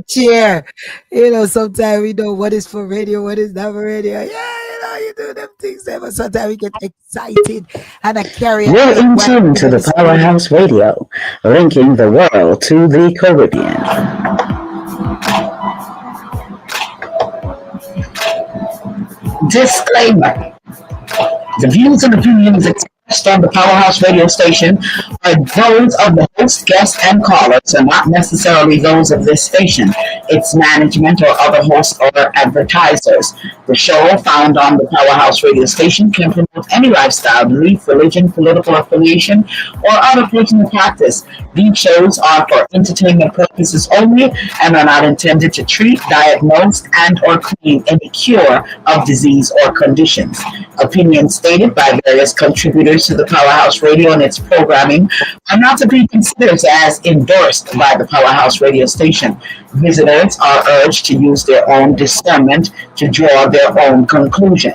chair. Sometimes we know what is for radio, what is not for radio. Yeah, you do them things there, but sometimes we get excited and I carry on You're in while tune to everybody the screaming. Powerhouse Radio, linking the world to the Caribbean. Disclaimer: the views and opinions expressed on the Powerhouse radio station are those of the host, guests, and callers, and not necessarily those of this station, its management, or other hosts or advertisers. The show, found on the Powerhouse radio station, can promote any lifestyle, belief, religion, political affiliation, or other personal practice. These shows are for entertainment purposes only and are not intended to treat, diagnose, and/or claim any cure of disease or conditions. Opinions stated by various contributors to the Powerhouse Radio and its programming are not to be considered as endorsed by the Powerhouse Radio station. Visitors are urged to use their own discernment to draw their own conclusion.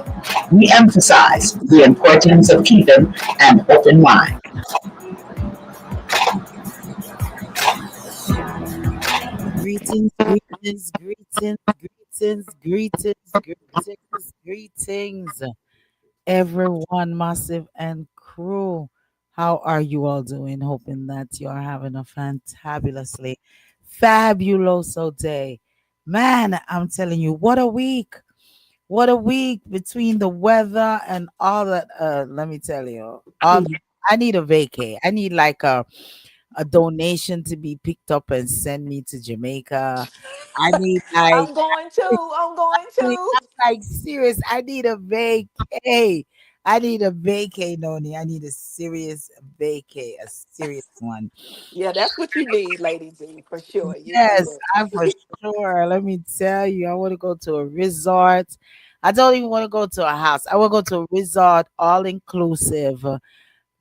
We emphasize the importance of keeping an open mind. Greetings, greetings, greetings, greetings, greetings, greetings, greetings, everyone, massive and crew. How are you all doing? Hoping that you are having a fantabulously fabuloso day. Man, I'm telling you, what a week. What a week between the weather and all that. Let me tell you, I need a vacay. I need like a donation to be picked up and send me to Jamaica. I need like I'm going to. I'm going to. I'm like serious. I need a vacay. I need a vacay, Noni. I need a serious vacay, a serious one. Yeah, that's what you need, Lady D, for sure. You need Yes, I for it. sure. Let me tell you, I want to go to a resort. I don't even want to go to a house. I want to go to a resort, all inclusive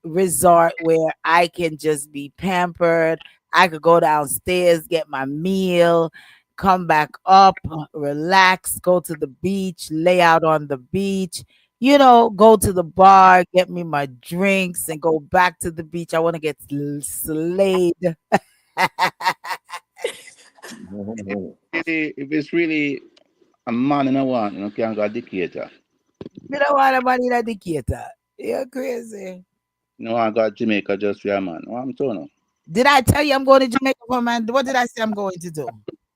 resort where I can just be pampered. I could go downstairs, get my meal, come back up, relax, go to the beach, lay out on the beach, go to the bar, get me my drinks, and go back to the beach. I want to get slayed. If it's really a man in a one, can go a dictator. You don't want a man in a Decatur. You're crazy. I got Jamaica just for a man. What I'm telling you. Did I tell you I'm going to Jamaica for man? What did I say I'm going to do?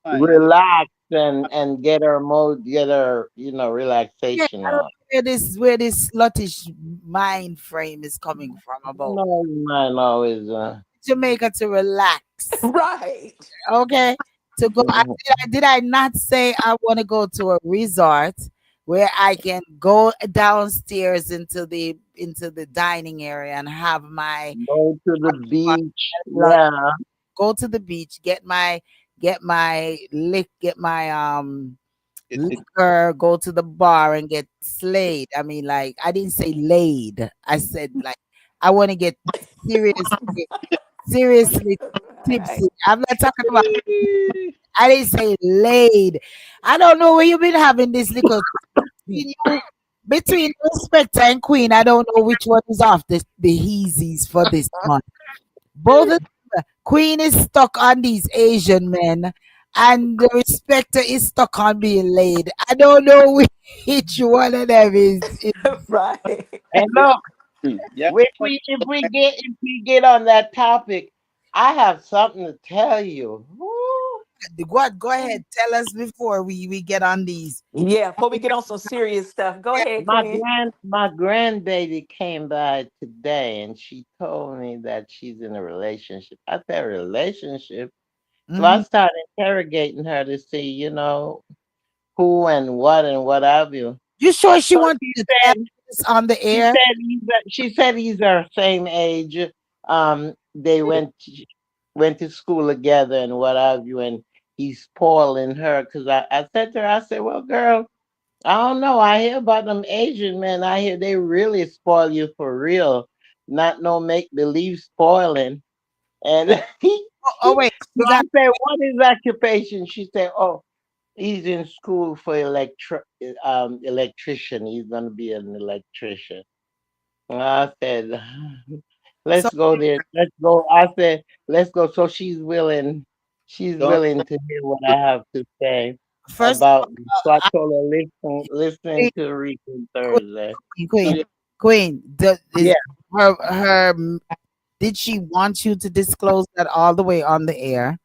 Fine, and Relax and get her mode, get her, Yeah, relaxation I don't know on. where this sluttish mind frame is coming from about No, mine always. Jamaica to relax. Right. Okay. To go did I not say I want to go to a resort where I can go downstairs into the dining area and have my Go to the beach. Yeah. go to the beach, get my it liquor, go to the bar and get slayed. I mean, like I didn't say laid. I said like I want to get seriously, seriously tipsy. Right. I'm not talking about. I didn't say laid. I don't know where you've been having this little between you between Spectre and Queen. I don't know which one is off the heezies for this month. Both of them, Queen is stuck on these Asian men, and the Respecter is stuck on being laid. I don't know which one of them is Right. And look, yeah. if we get on that topic, I have something to tell you. Woo. what. Go ahead, tell us before we get on these. Yeah, before we get on some serious stuff, go ahead, Queen. My grandbaby came by today and she told me that she's in a relationship. I said relationship. So I Mhm. started interrogating her to see, who and what have you. You sure she So wants she to tell said us on the she air? said he's our same age. They went to school together and what have you, and he's spoiling her because I said to her, I said, well, girl, I don't know. I hear about them Asian men. I hear they really spoil you for real, not no make believe spoiling. And Oh wait, so you I got said, what is occupation? She said, oh, he's in school for electrician. He's gonna be an electrician. I said, so let's go there. Let's go. I said, let's go. So she's willing. she's Don't willing to hear what I have to say First of about this. So I all, told her, listen Queen, to Reading Queen, Thursday. so Queen, you Queen, Yeah. is her did she want you to disclose that all the way on the air?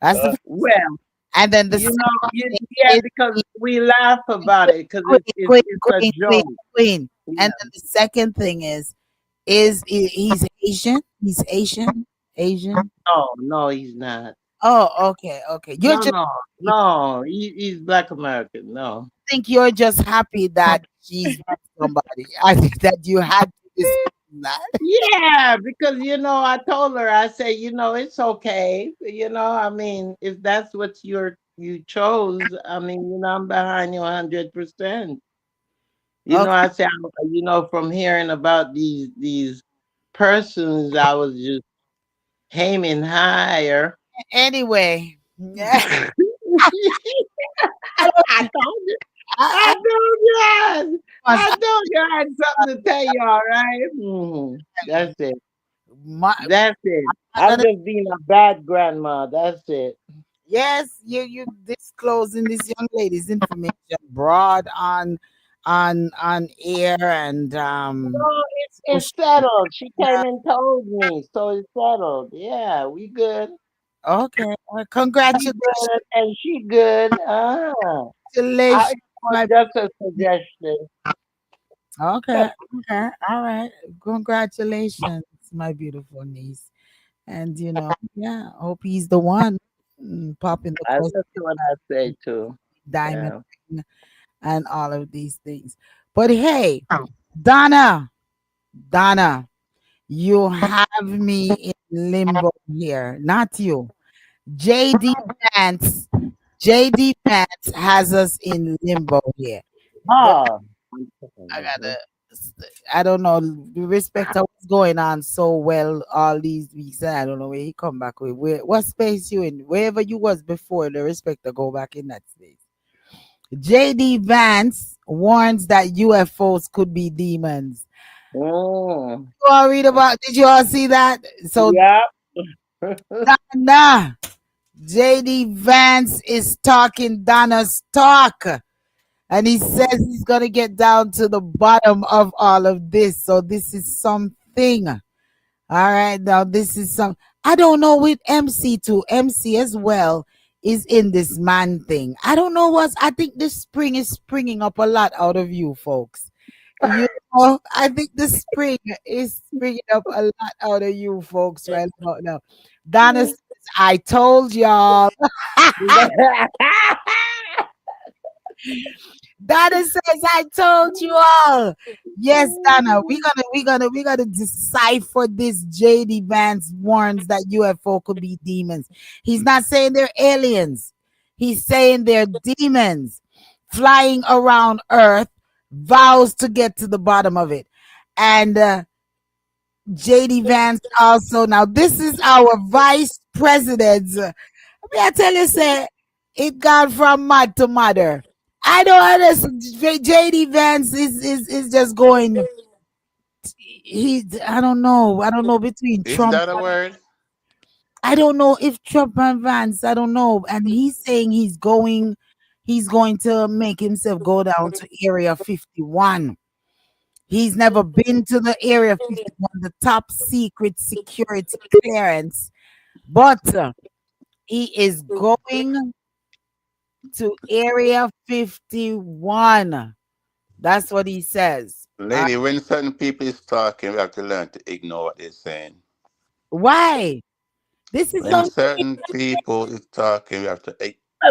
That's the first thing. Well, And then the you know, second you, thing yeah, is because we laugh about it because Queen, Queen, it's a Queen, Queen, joke. Queen. Yeah. And then the second thing he's Asian? He's Asian? Asian? No, no, he's not. Oh, okay, okay. You're No, just no, you no. He's Black American. No. think you're just happy that she's with somebody. I think that you had to disclose that. Yeah, because I told her, I say, it's okay. I mean, if that's what you chose, I mean, I'm behind you 100%. Okay. I say, from hearing about these persons, I was just aiming higher. Anyway, yeah. I I told you, I I told you, was I told you I had something to tell you. All right, that's it. my, That's it. I'm I'm gonna just being a bad grandma. That's it. yes, you disclosing this young lady's information broad on air and No, it's social settled. She came media. and told me, so it's settled. Yeah, we good. Okay, well, He congratulations, good and she good. I congratulations, it was my just a suggestion. okay, okay, all right, congratulations, my beautiful niece, and yeah, hope he's the one popping the That's question, just what I say too. diamond Yeah. ring, and all of these things. But hey, Donna, Donna. You have me in limbo here. Not you. JD Vance. JD Vance has us in limbo here. Girl, Oh. I gotta I don't know. The respect of what's going on so well all these weeks. I don't know where he come back with. What space you in? Wherever you was before, the respect to go back in that space. JD Vance warns that UFOs could be demons. Mm. You all read about did you all see that? So Yeah. Donna, JD Vance is talking Donna's talk. And he says he's going to get down to the bottom of all of this. So this is something. All right. Now, this is some. I don't know with MC too. MC as well is in this man thing. I don't know what. I think this spring is springing up a lot out of you folks. You I think the spring is springing up a lot out of you folks right about now. Donna says, I told y'all. Donna says, I told you all. Yes, Donna, we're gonna decipher this. JD Vance warns that UFO could be demons. He's not saying they're aliens. He's saying they're demons flying around Earth, vows to get to the bottom of it. And JD Vance also. Now, this is our vice president. May I tell you, say, it gone from mad to madder. I don't understand. JD Vance is just going. I don't know. I don't know between is Trump. that a word? I don't know if Trump and Vance. I don't know. And he's saying he's going to make himself go down to Area 51. He's never been to the Area 51, the top secret security clearance, but he is going to Area 51. That's what he says. Lady, when certain people is talking, we have to learn to ignore what they're saying. Why? This is When something. certain people is talking, we have to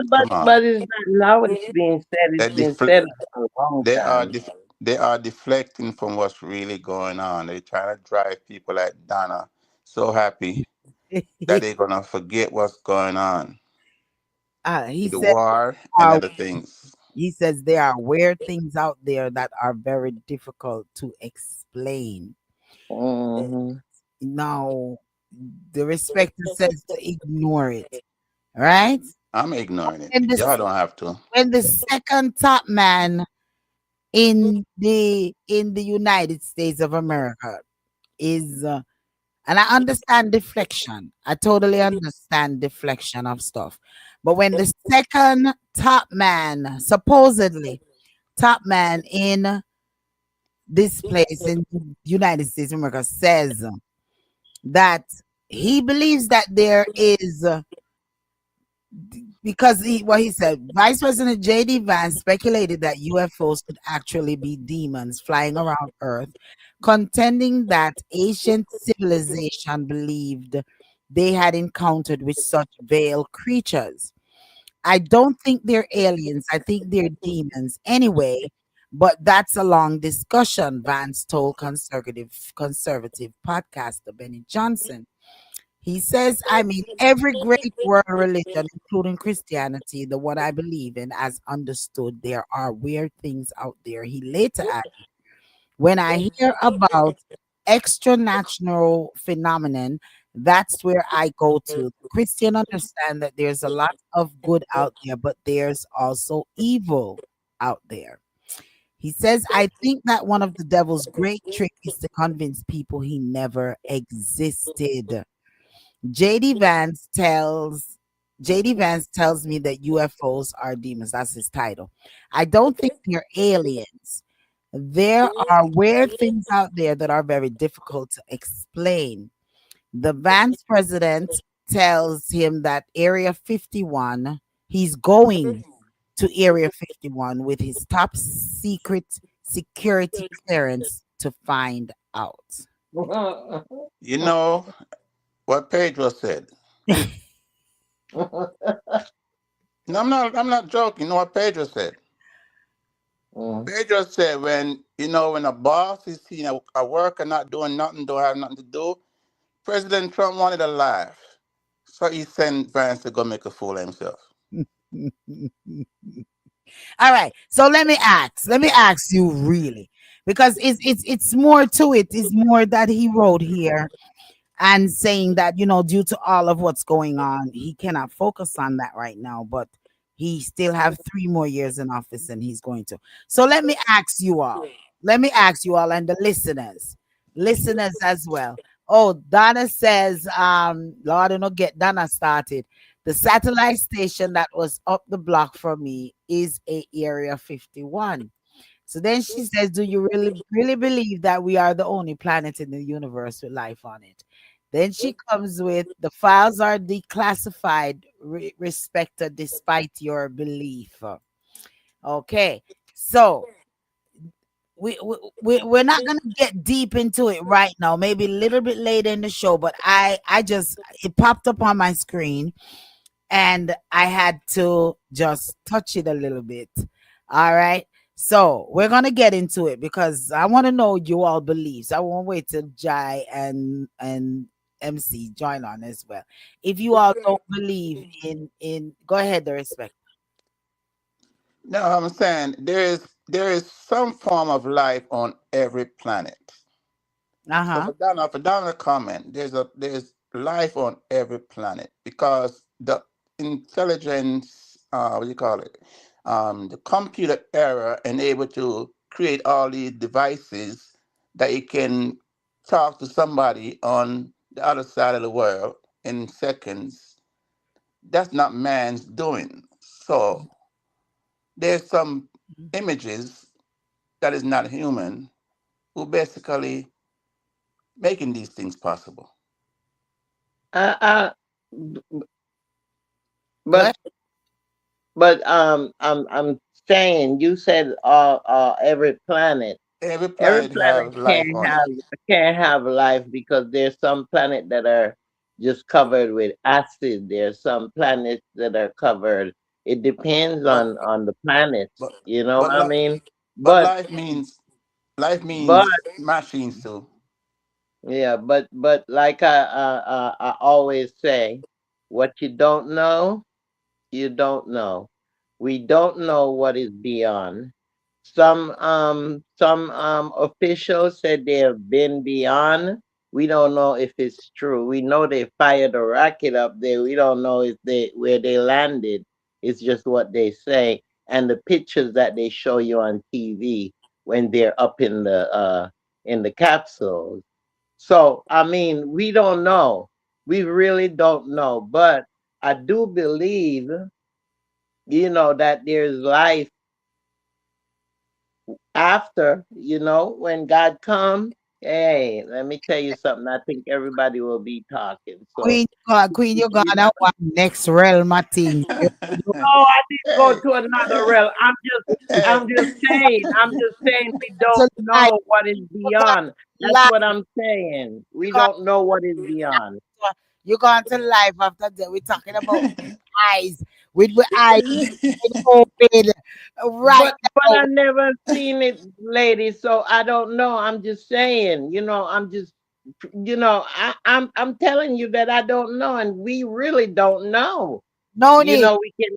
but come on. but it's not now. It's being said. It's They been deflect. said for a long They are time. def- they are deflecting from what's really going on. They're trying to drive people like Donna so happy that they're gonna forget what's going on He with the said war and other things. he says there are weird things out there that are very difficult to explain. Hmm. Now, the respecter says to ignore it, right? I'm ignoring it. And Y'all this don't have to. when the second top man in the United States of America is And I understand deflection. I totally understand deflection of stuff. But when the second top man, supposedly top man in this place in United States of America says that he believes that there is because what he said, Vice President J.D. Vance speculated that UFOs could actually be demons flying around Earth, contending that ancient civilization believed they had encountered with such veiled creatures. I don't think they're aliens. I think they're demons anyway. But that's a long discussion, Vance told conservative podcaster Benny Johnson. He says, I mean, every great world religion, including Christianity, the one I believe in, as understood, there are weird things out there. He later added, when I hear about extra natural phenomenon, that's where I go to. The Christian understand that there's a lot of good out there, but there's also evil out there. He says, I think that one of the devil's great tricks is to convince people he never existed. JD Vance tells JD Vance tells me that UFOs are demons. That's his title. I don't think they're aliens. There are weird things out there that are very difficult to explain. The Vance president tells him that Area 51, he's going to Area 51 with his top secret security clearance to find out. You know what Pedro said? No, I'm not joking. You know what Pedro said? Mm. Pedro said when a boss is seeing a worker not doing nothing, don't have nothing to do, President Trump wanted a laugh. So he sent Vance to go make a fool of himself. All right. So let me ask you really, because it's more to it. It's more that he wrote here and saying that due to all of what's going on, he cannot focus on that right now. But he still have 3 more years in office, and he's going to. So let me ask you all. Let me ask you all and the listeners as well. Oh, Donna says, Lord, I don't get Donna started. The satellite station that was up the block from me is a Area 51. So then she says, do you really believe that we are the only planet in the universe with life on it? Then she comes with, the files are declassified, respected despite your belief. Okay. So we're not gonna get deep into it right now. Maybe a little bit later in the show, but I just, it popped up on my screen and I had to just touch it a little bit. All right. So we're gonna get into it because I want to know you all beliefs. I won't wait till Jai and MC join on as well. If you all don't believe in go ahead, the respect. No, I'm saying there is some form of life on every planet. So Uh-huh. for Donna comment, there's life on every planet because the intelligence, what do you call it? The computer era enabled to create all these devices that you can talk to somebody on the other side of the world in seconds. That's not man's doing. So there's some images that is not human who basically making these things possible. Uh, Go ahead. but I'm saying you said every planet. Every Every planet planet have life on it. can't have life because there's some planet that are just covered with acid. There's some planets that are covered. It depends But on the planets. but You know but what I li- mean? but But life means but machines too. yeah, but like I always say, what you don't know, you don't know. We don't know what is beyond. Some officials said they have been beyond. We don't know if it's true. We know they fired a rocket up there. We don't know if they where they landed. It's just what they say. And the pictures that they show you on TV when they're up in the capsules. So I mean, we don't know. We really don't know. But I do believe, that there's life after, when God come. Hey, let me tell you something. I think everybody will be talking. So Queen, you you gonna want next realm of things. no, I didn't go Hey, to another hey, realm. I'm just saying we don't to life. know what is You got beyond. That's life. what I'm saying. You We got don't know what is beyond. you gone to life after that. We're talking about eyes with eyes open right But now. I never seen it, lady. So I don't know. I'm just saying. I'm telling you that I don't know, and we really don't know. Noni. We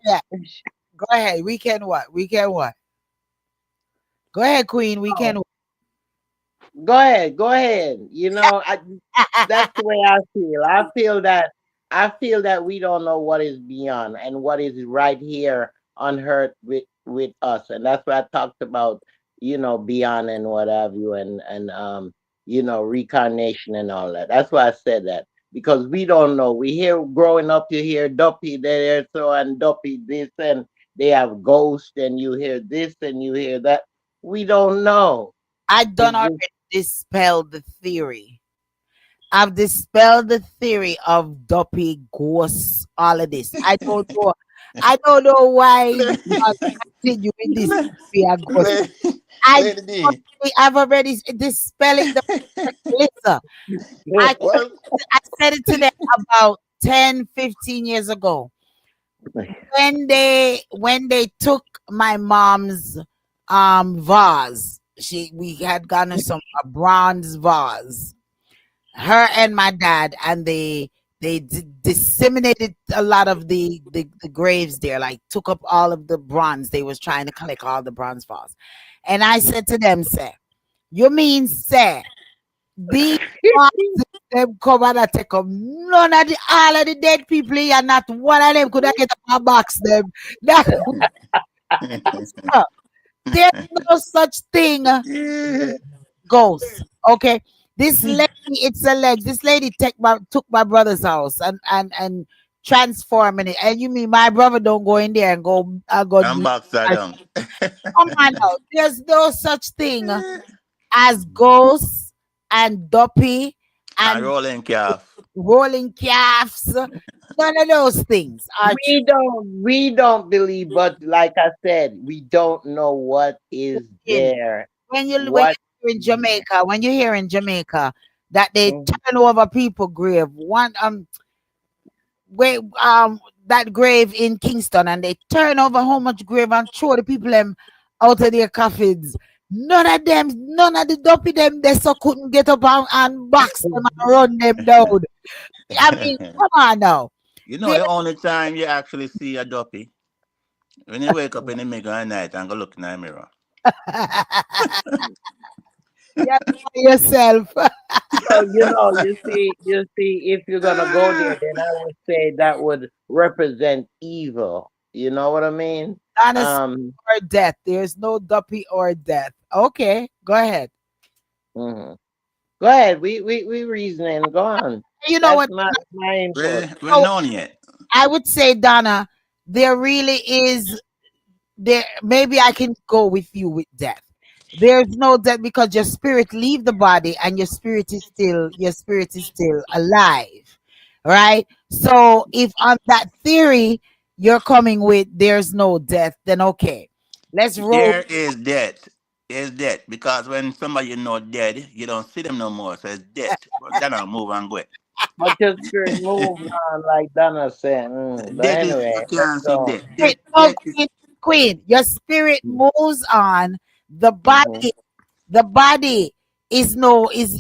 Yeah. can. Go ahead. We can what? We can what? Go ahead, Queen. We can Go ahead, go ahead. That's the way I feel. I feel that we don't know what is beyond and what is right here on earth with us, and that's what I talked about. Beyond and what have you, and reincarnation and all that. That's why I said that because we don't know. We hear growing up, you hear Duppy there, so and Duppy this, and they have ghosts, and you hear this and you hear that. We don't know. I done It's already just dispelled the theory. I've dispelled the theory of dopey ghosts, all of this. I don't know. I don't know why you are continuing this theory of ghost. I Lady D. I've already dispelled it. Listen, I Well, I said it to them about 10, 15 years ago. When they took my mom's vase. We had gotten some a bronze vase, her and my dad, and they disseminated a lot of the graves there, like took up all of the bronze. They was trying to collect all the bronze vases. And I said to them, say, you mean say these vases them come and take up none of the all of the dead people here, not one of them could I get up and box them. That there's no such thing ghost. Okay. This lady, it's alleged. This lady took my brother's house and transforming it. And you mean my brother don't go in there and go I'm backside down. come on now. There's no such thing as ghosts and duppy A and rolling calf. rolling calves. None of those things are true. we don't believe, but like I said, we don't know what is In there. when What? you hear in Jamaica, when you hear in Jamaica that they Mhm. turn over people grave, one where that grave in Kingston, and they turn over how much grave and throw the people them out of their coffins. None of the dopey them they so couldn't get up and box them and run them down. I mean, come on now. You know, They the only time you actually see a duppy when you wake up in the middle of the night and go look in the mirror. you yourself. So you see, if you're gonna go there, then I would say that would represent evil. You know what I mean? Honest Um, or death. There's no duppy or death. Okay, go ahead. mhm. Go ahead. We reasoning. Go on. You know That's what? my input. We're So known yet. I would say, Donna, there really is there. Maybe I can go with you with death. There's no death because your spirit leave the body and your spirit is still alive, right? So if on that theory you're coming with there's no death, then okay, let's roll. There is death. There's death. Because when somebody you know dead, you don't see them no more. So it's death. But then I'll move and go. But your spirit moves on, like Donna said. But Death is you anyway, let's can't see go. death. Wait, no, Death is queen. Your spirit moves on. The Mm-hmm. body, the body is no is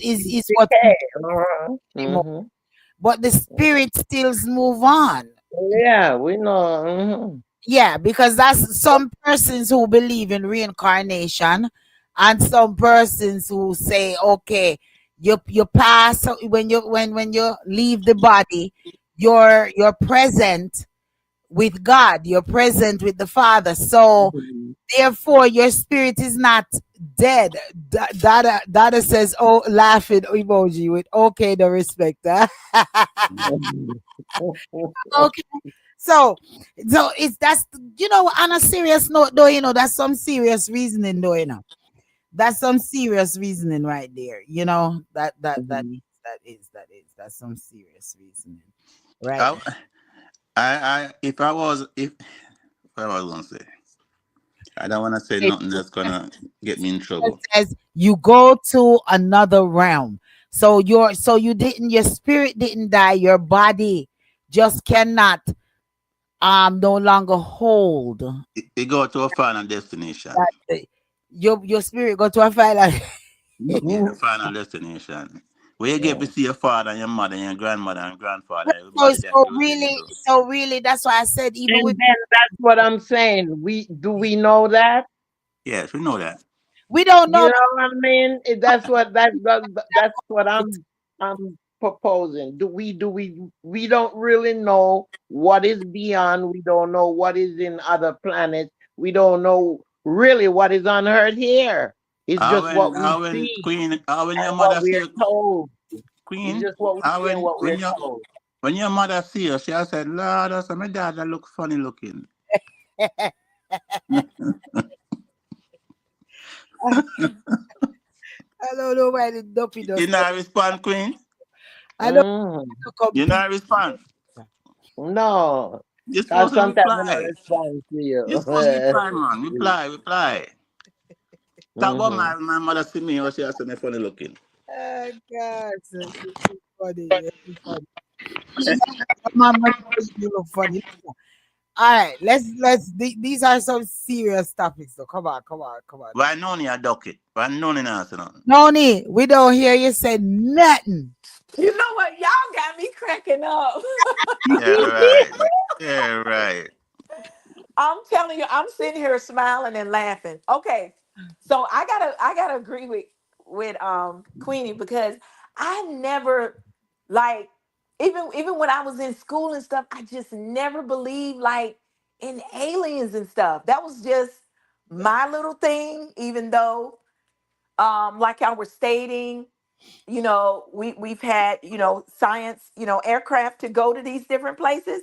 what we Decay. don't anymore. Mm-hmm. But the spirit still move on. Yeah, we know. Mm-hmm. Yeah, because that's some persons who believe in reincarnation, and some persons who say, okay, you pass when you leave the body, you're present with God, you're present with the Father. So Therefore, your spirit is not dead. Dada says, "Oh, laughing emoji with okay, the respect." Okay, so it's that's on a serious note, though. That's some serious reasoning, though. That's some serious reasoning right there. That's some serious reasoning, right? I, if I was, if what I was gonna say, I don't want to say It nothing that's gonna get me in trouble. says you go to another realm. So your spirit didn't die. Your body just cannot no longer hold It go to a final destination. that. Your spirit go to a final. Yeah, final destination. Where you get to see your father and your mother and your grandmother and grandfather and So, everybody that so you listen really, to. so really, that's why I said even And with then that's what I'm saying. We know that? Yes, we know that. we don't You know, know what I mean? That's what but I'm proposing. We don't really know what is beyond. We don't know what is in other planets. We don't know really what is on Earth here. It's just what we How when see Queen, how when your and what mother see we're you, told. It's Queen, just what we how see and what when we're your told. when your mother see you, she has said, Lord, that's my dad that look funny looking. I don't know why the dopey You does that. not respond, Queen. I don't Mm, You compete. not respond. no, You're because supposed to sometimes I don't reply. respond to You're supposed to you. reply, man. Reply, reply. Talk about Hmm. my mother see me or she has me funny looking. Oh God, it's funny. It's funny. Your mama says you look funny. All right, these are some serious topics. So come on, come on, come on. Why Noni a duck it? Why Noni not say nothing? Noni, we don't hear you say nothing. You know what? Y'all got me cracking up. Yeah, right. Yeah, right. I'm telling you, I'm sitting here smiling and laughing. Okay, so I gotta agree with Queenie because I never like even when I was in school and stuff, I just never believed like in aliens and stuff. That was just my little thing. Even though, like y'all were stating, we've had science, aircraft to go to these different places,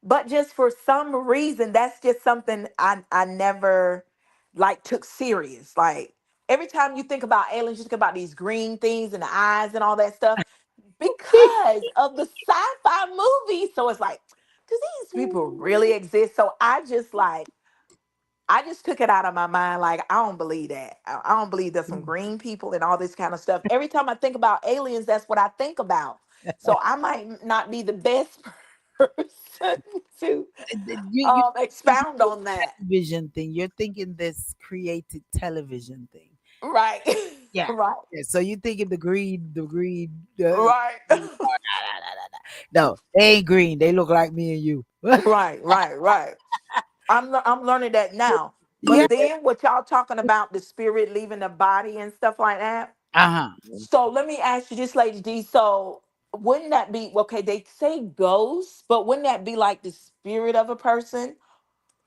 but just for some reason that's just something I never like took serious. Like every time you think about aliens, you think about these green things and the eyes and all that stuff because of the sci-fi movies. So it's like, do these people really exist? So I just took it out of my mind. Like, I don't believe that. I don't believe there's some green people and all this kind of stuff. Every time I think about aliens, that's what I think about. So I might not be the best person to You thinking expound this on that. television thing. You're thinking this created television thing. Right. Yeah. Right. Yeah. So you thinking the green. Right. No, they ain't green. They look like me and you. Right. Right. Right. I'm learning that now. Yeah. But then what y'all talking about the spirit leaving the body and stuff like that? Uh-huh. So let me ask you this, Lady D. So wouldn't that be okay? They say ghosts, but wouldn't that be like the spirit of a person?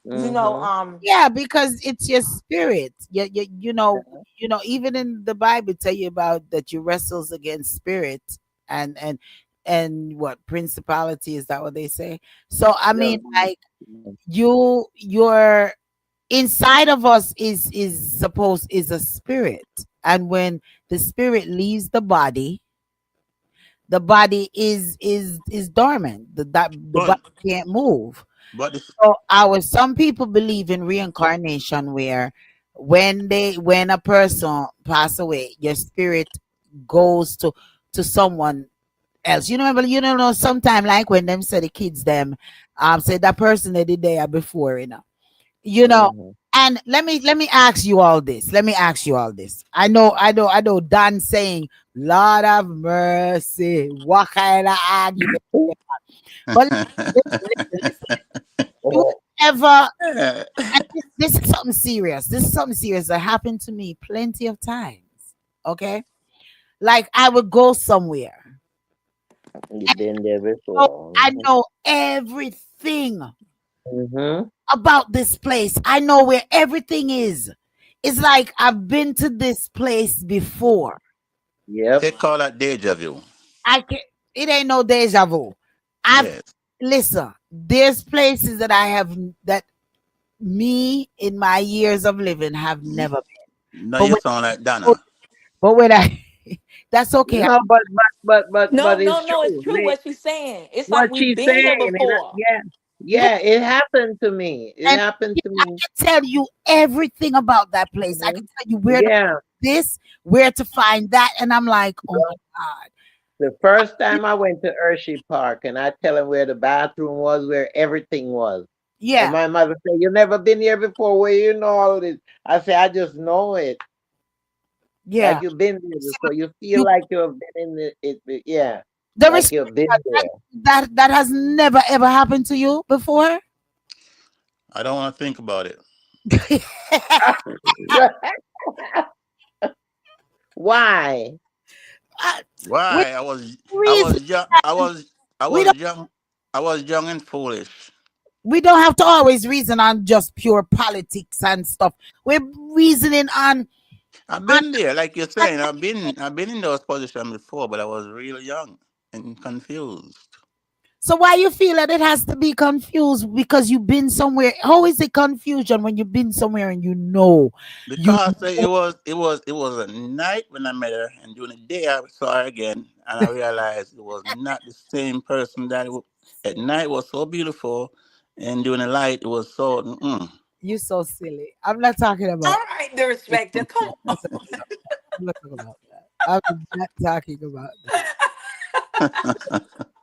You know, Hmm. Yeah, because it's your spirit. Even in the Bible tell you about that you wrestles against spirit and and and what principality, is that what they say? So I Yeah. mean, like, your inside of us is a spirit, and when the spirit leaves the body is dormant. The body But can't move. but this So some people believe in reincarnation, where when a person pass away, your spirit goes to someone else. But sometime, like when them say the kids them say that person they did there before, you know. Hmm. And let me ask you all this. Let me ask you all this. I know Dan saying, Lord have mercy, what kind of argument? But listen. You ever and this is something serious. This is something serious that happened to me plenty of times. Okay? Like I would go somewhere. You've been there Oh, before. I Mhm. know everything. Mm-hmm. about this place. I know where everything is. It's like I've been to this place before. Yep. They call that deja vu. I can It ain't no deja vu. I've Yes. Listen, there's places that I have that me in my years of living have You, never been. now But you when sound like I, Donna. but when I that's okay. No, but No, it's no, no, it's true. true what she's saying. It's What like we've she's been here saying, and before. yeah, Yeah, yeah, it happened to me. It and happened to I me. can tell you everything about that place. I can Mhm. tell you where to Yeah. find this, where to find that, and I'm like, oh my God. The first time I went to Hershey Park and I tell him where the bathroom was, where everything was. And Yeah, my mother said, "You never been here before, where you know all of this?" I say, "I just know it. yeah. Like you've been there See, before. You feel you like you have been in yeah. the Like respect you've been that, there." that has never ever happened to you before. I don't want to think about it. Why? Uh, we Why? I reason was young. I we was don't young. I was young and foolish. we don't have to always reason on just pure politics and stuff. We're reasoning I've on been there, like you're saying. I've been in those positions before, but I was real young and confused. so why you feel that it has to be confused because you've been somewhere? How is it confusion when you've been somewhere and you Because know it was a night when I met her, and during the day I saw her again, and I realized it was not the same person at night was so beautiful, and during the light it was so. Mm-mm. you so silly. I'm not talking All about right, the respecter. Come on. I'm not talking about that. I'm not talking about that.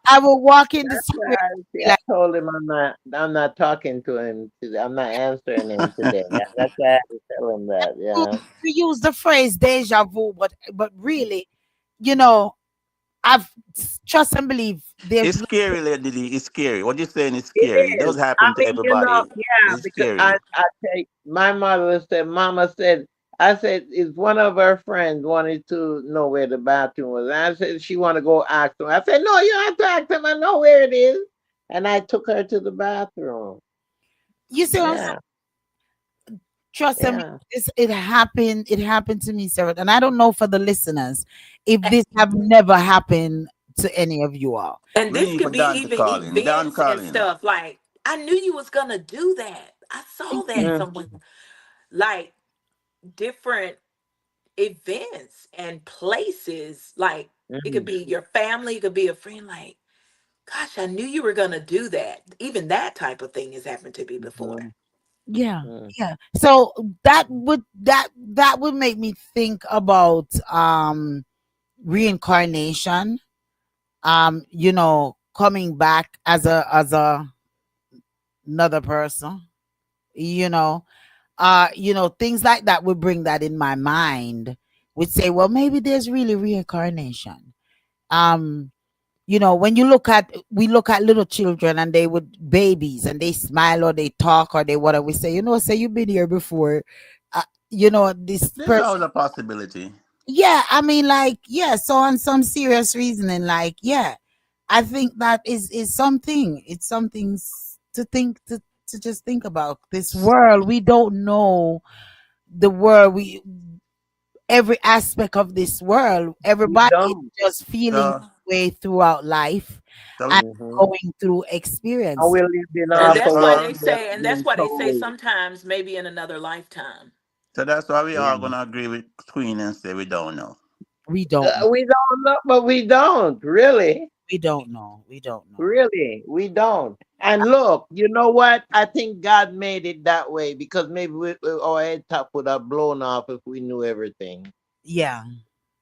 I will walk into somewhere and See, be I like, told him I'm not talking to him today. I'm not answering him today. That's why I had to tell him that. "Ooh," Yeah. we use the phrase deja vu, but really, you know, I've trust and believe there's It's scary, lady. It's scary. What you're saying is It scary. It does is. I happen to mean, you know, everybody. yeah, It's because I scary. I take my mother said, Mama said, I said, if one of her friends wanted to know where the bathroom was, and I said she want to go ask them. I said, no, you don't have to ask them. I know where it is. And I took her to the bathroom. you see what I'm saying? Yeah, Trust and yeah. believe this. It happened to me, Sarah, and I don't know for the listeners if this have never happened to any of you all. And We this need for could be Don to even call in. Don events and calling. stuff. Like, I knew you was gonna do that. I saw that Mm, somewhere. Like different events and places. Like it could mm, be your family, it could be a friend. Like, gosh, I knew you were gonna do that. Even that type of thing has happened to me before. mm, Yeah, mm, yeah. So that would make me think about reincarnation. Coming back as a another person. You know, things like that would bring that in my mind. Would say, well, maybe there's really reincarnation. Um, when we look at little children and they would babies and they smile or they talk or they whatever we say, say you've been here before. This There's person. always a possibility. Yeah, I mean, like, yeah. So on some serious reasoning, like, yeah, I think that is something. It's something to think to just think about this world. We don't know the world. We Every aspect of this world. we Everybody is don't. just feeling So, way throughout life so, and Mm-hmm. going through And experience. we living so And off that's that's of why what why. they we have say, and that's been why they say told. sometimes maybe in another lifetime. So that's why we are Yeah. gonna agree with Queen and say we don't know. We don't know. We don't know, but we don't really. We don't know. We don't know. Really, we don't. And look, you know what? I think God made it that way because maybe our head top would have blown off if we knew everything. Yeah.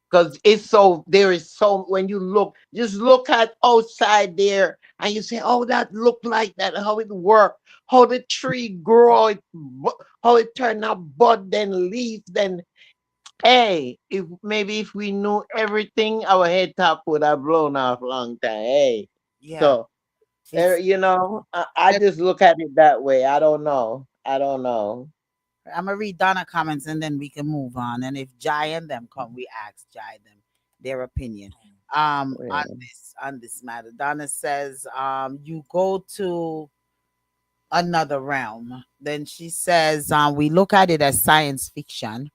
Because it's so there is so when you look, just look at outside there and you say, "Oh, that look like that. How it work? How the tree grow? How it turn out bud, then leaf, then hey. If maybe if we knew everything, our head top would have blown off long time. Hey, Yeah. so It's I just look at it that way. I don't know. I don't know. I'm gonna read Donna comments and then we can move on. And if Jai and them come, we ask Jai them their opinion on Yeah. this matter. Donna says, you go to another realm. Then she says, we look at it as science fiction.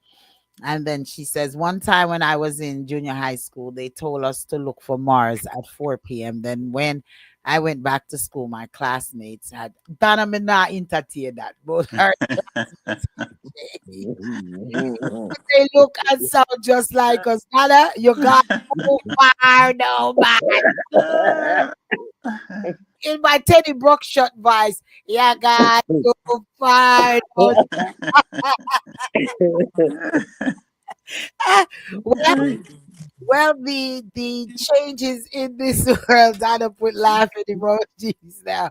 And then she says, one time when I was in junior high school, they told us to look for Mars at 4 p.m. Then when I went back to school, my classmates had Donna me not entertain that, but her classmates they look and sound just like us. Donna, you got too far now, man. In my Teddy Brookshot voice, you got too far now. well, well, the changes in this world, Donna put laughing emojis now.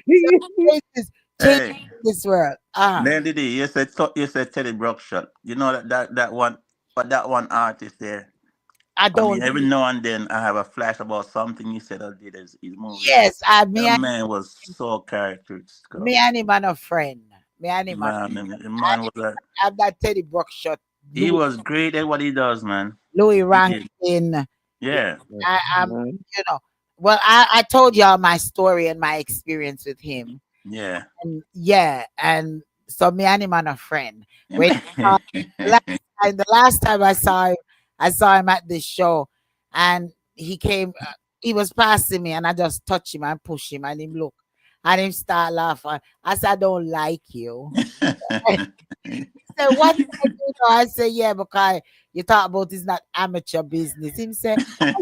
So changes Hey, in this world. Lady D, you said Teddy Brookshot. You know that one, but that one artist there. I I mean, don't. every now and then I have a flash about something he said or did his movies. Yes, I That man was so characteristical. me and him and a friend. Me and him and Man, the man was a I'm that Teddy Brookshot, he Louis was great at what he does, man. Louis He did. Rankin. Yeah, I'm, you know, well, I told y'all my story and my experience with him. yeah. And yeah, and so me and him and a friend. When the last the last time I saw him at this show, and he came. He was passing me, and I just touched him and pushed him, and him look, and him start laughing. I said, "I don't like you." He said, "What did I do?" Now?" I said, "Yeah, because you talk about it's not amateur business." Him say, "You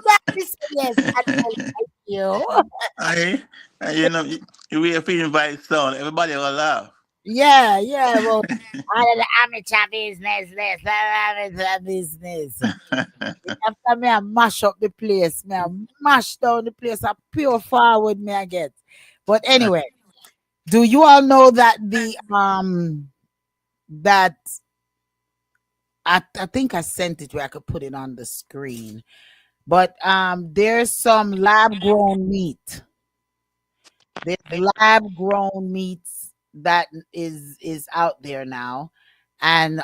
that?" He said, "Yes, I don't like you." I, you know, you wait for invite sound, everybody will laugh. Yeah, yeah. Well, out of the amateur business, this amateur business. After me, I mash up the place. Me, I mash down the place. I pure forward me I get. But anyway, do you all know that that I think I sent it where I could put it on the screen. But there's some lab grown meat. There's lab grown meats that is out there now. And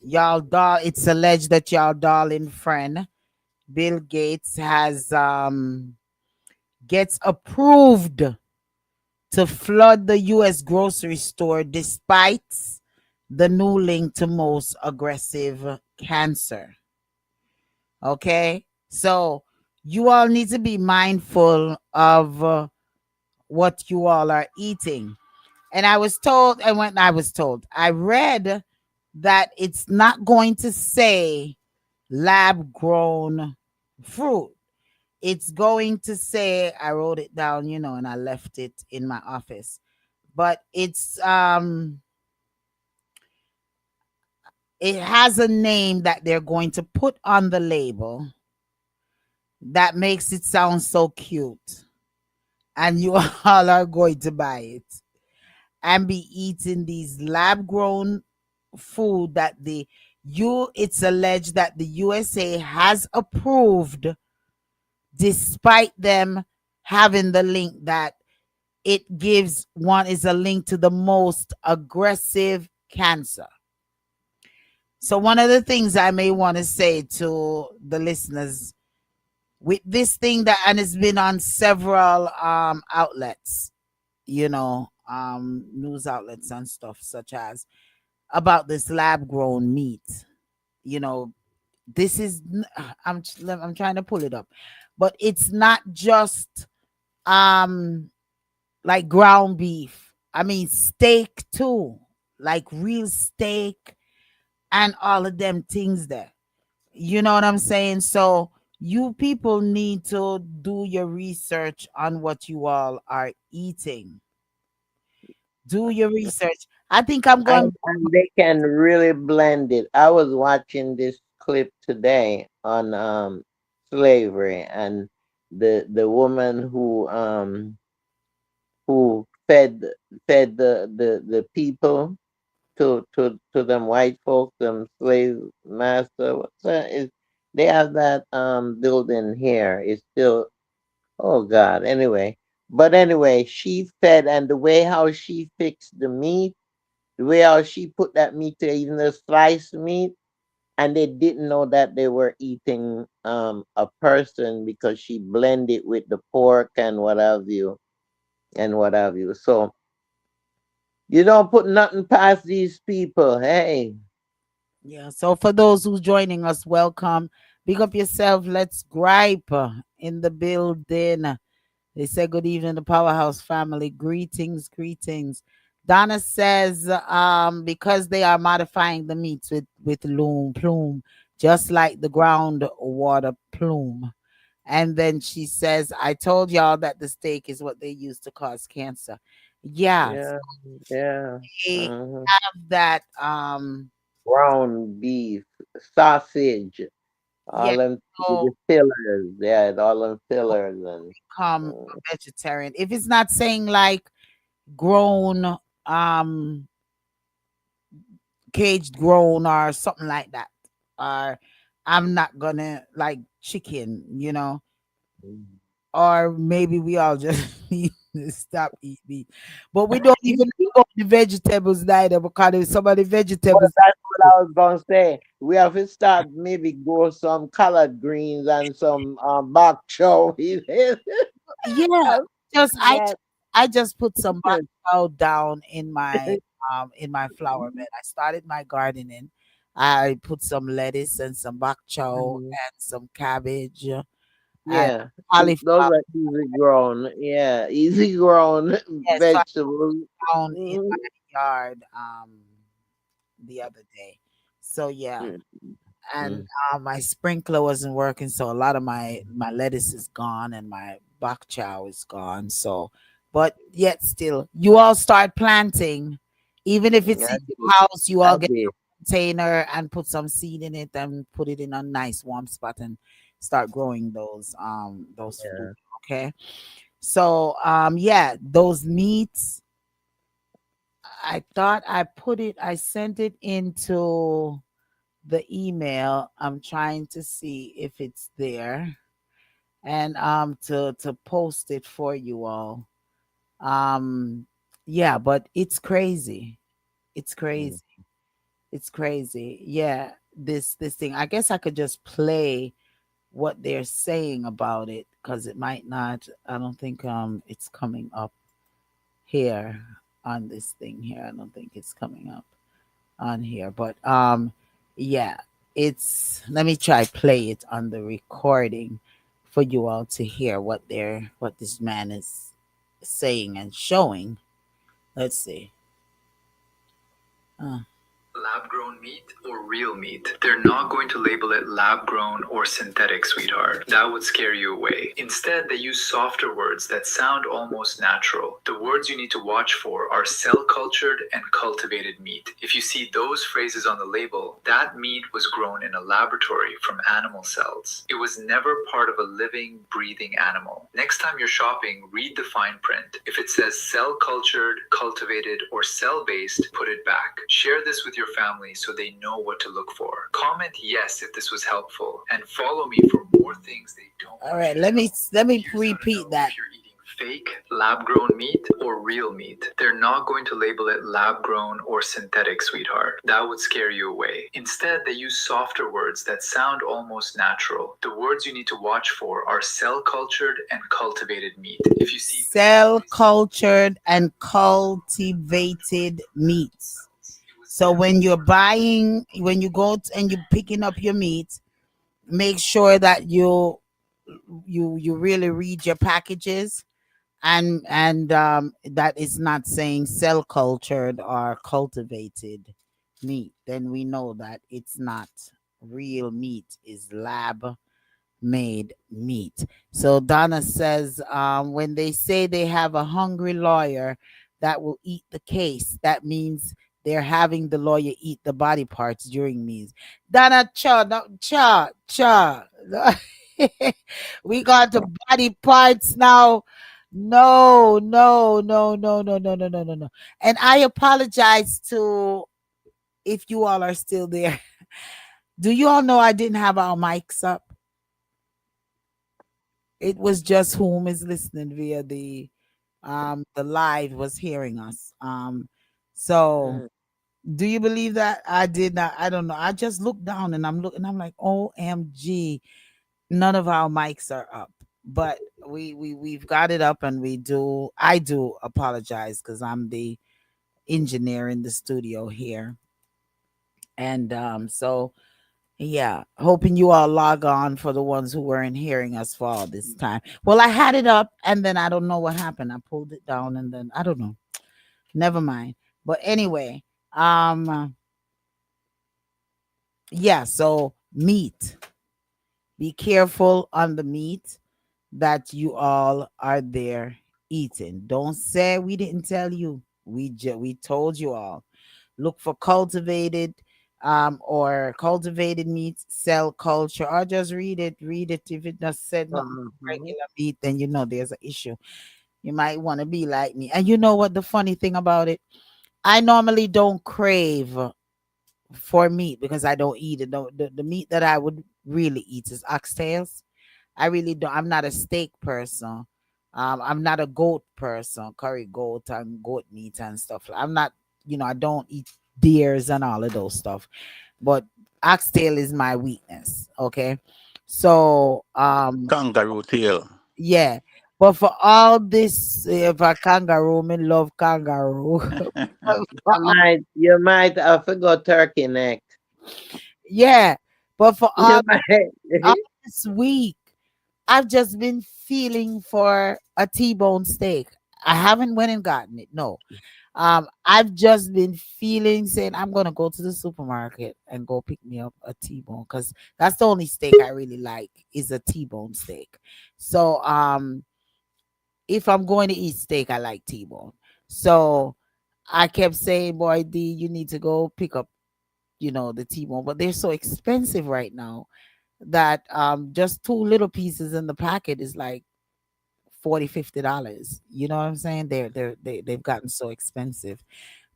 y'all doll it's alleged that y'all darling friend Bill Gates has gets approved to flood the US grocery store despite the new link to most aggressive cancer. Okay? So you all need to be mindful of what you all are eating. And I was told, and when I was told, I read that it's not going to say lab grown fruit. It's going to say, I wrote it down, and I left it in my office. But it has a name that they're going to put on the label that makes it sound so cute. And you all are going to buy it and be eating these lab grown food that it's alleged that the USA has approved despite them having the link that it gives one is a link to the most aggressive cancer. So one of the things I may want to say to the listeners with this thing that and it's been on several outlets, news outlets and stuff such as about this lab grown meat. You know, this is I'm trying to pull it up, but it's not just um like ground beef. I mean steak too, like real steak and all of them things there. You know what I'm saying? So you people need to do your research on what you all are eating. Do your research. I think I'm going. And they can really blend it. I was watching this clip today on slavery, and the woman who fed the people to them white folks, them slave master. What's that? Is they have that building here? It's still, oh God. Anyway, but anyway, she fed, and the way how she fixed the meat, the way how she put that meat to even the sliced meat, and they didn't know that they were eating a person because she blended with the pork and what have you. and what have you. So you don't put nothing past these people. Hey, Yeah. So for those who's joining us, welcome. Big up yourself. Let's gripe in the building. They say good evening, the Powerhouse family. Greetings, greetings. Donna says, because they are modifying the meats with loom plume, just like the groundwater plume. And then she says, I told y'all that the steak is what they use to cause cancer. Yeah, yeah, yeah. they Hmm. have that Ground beef, sausage, yeah, all them so the fillers. Yeah, all them fillers and. become Mm, a vegetarian. If it's not saying like grown um caged grown or something like that. Or I'm not gonna like chicken, mm. or maybe we all just need to stop eating meat. But we don't even know about the vegetables neither because some of the Well, vegetables. that's what I was gonna say. We have to start maybe grow some collard greens and some bok choy. Yeah, just That I just put some bok chow down in my flower bed. I started my gardening. I put some lettuce and some bok chow Mhm. and some cabbage and Yeah, those cauliflower. are easy grown. Yeah, easy grown Yes, so I vegetables. found in Mhm. my yard the other day. So yeah, Mm, and mm. my sprinkler wasn't working, so a lot of my lettuce is gone and my bok chow is gone. So, but yet still, you all start planting, even if it's in I your did. house. You I all get did. a container and put some seed in it and put it in a nice warm spot and start growing those food. Yeah. Okay, so yeah, those meats. I thought I sent it into the email. I'm trying to see if it's there and to post it for you all. Um yeah, but it's crazy. It's Mm. crazy. It's crazy. Yeah, this thing. I guess I could just play what they're saying about it cuz it might not. I don't think it's coming up here on this thing here. I don't think it's coming up on here. But yeah, it's let me try play it on the recording for you all to hear what this man is saying and showing. Let's see. Uh, Lab grown meat or real meat. They're not going to label it lab grown or synthetic, sweetheart. That would scare you away. Instead, they use softer words that sound almost natural. The words you need to watch for are cell cultured and cultivated meat. If you see those phrases on the label, that meat was grown in a laboratory from animal cells. It was never part of a living, breathing animal. Next time you're shopping, read the fine print. If it says cell cultured, cultivated, or cell based, put it back. Share this with your family so they know what to look for. Comment yes if this was helpful, and follow me for more things they don't all want right, you to know. let me Here's how to repeat know that. if you're eating fake, lab grown meat or real meat. They're not going to label it lab grown or synthetic, sweetheart. That would scare you away. Instead, they use softer words that sound almost natural. The words you need to watch for are cell cultured and cultivated meat. If you see Cell cultured and cultivated meats. So when you go and you're picking up your meat, make sure that you really read your packages and that is not saying cell cultured or cultivated meat. Then we know that it's not real meat, is lab made meat. So Donna says, when they say they have a hungry lawyer that will eat the case, that means they're having the lawyer eat the body parts during meals. Donna, cha, no, cha, cha. We got the body parts now. No, no, no, no, no, no, no, no, no, no. And I apologize to if you all are still there. Do you all know I didn't have our mics up? It was just whom is listening via the live was hearing us. So Mm. do you believe that? I did not. I don't know. I just looked down and I'm looking, I'm like, OMG, none of our mics are up. but we've got it up, and I do apologize because I'm the engineer in the studio here. And so yeah, hoping you all log on for the ones who weren't hearing us for all this time. Well, I had it up, and then I don't know what happened. I pulled it down, and then I don't know. Never mind. But anyway, yeah, so meat. Be careful on the meat that you all are there eating. Don't say we didn't tell you. We told you all. Look for cultivated or cultivated meats, cell culture, or just read it. If it just said nothing Mhm. regular meat, then you know there's an issue. You might want to be like me. And you know what the funny thing about it? I normally don't crave for meat because I don't eat it. The meat that I would really eat is oxtails. I really don't. I'm not a steak person. I'm not a goat person, curry goat and goat meat and stuff. I'm not, I don't eat deers and all of those stuff. But oxtail is my weakness. Okay. So, Kangaroo tail. yeah. But for all this, if a kangaroo, me love kangaroo. You might I forgot turkey neck. Yeah. But for You might. all this week, I've just been feeling for a T-bone steak. I haven't went and gotten it. No. I've just been feeling saying I'm gonna go to the supermarket and go pick me up a T-bone because that's the only steak I really like is a T-bone steak. So if I'm going to eat steak, I like T-bone. So I kept saying, boy, D, you need to go pick up, the T-bone, but they're so expensive right now that just two little pieces in the packet is like 40, $50. You know what I'm saying? They've gotten so expensive.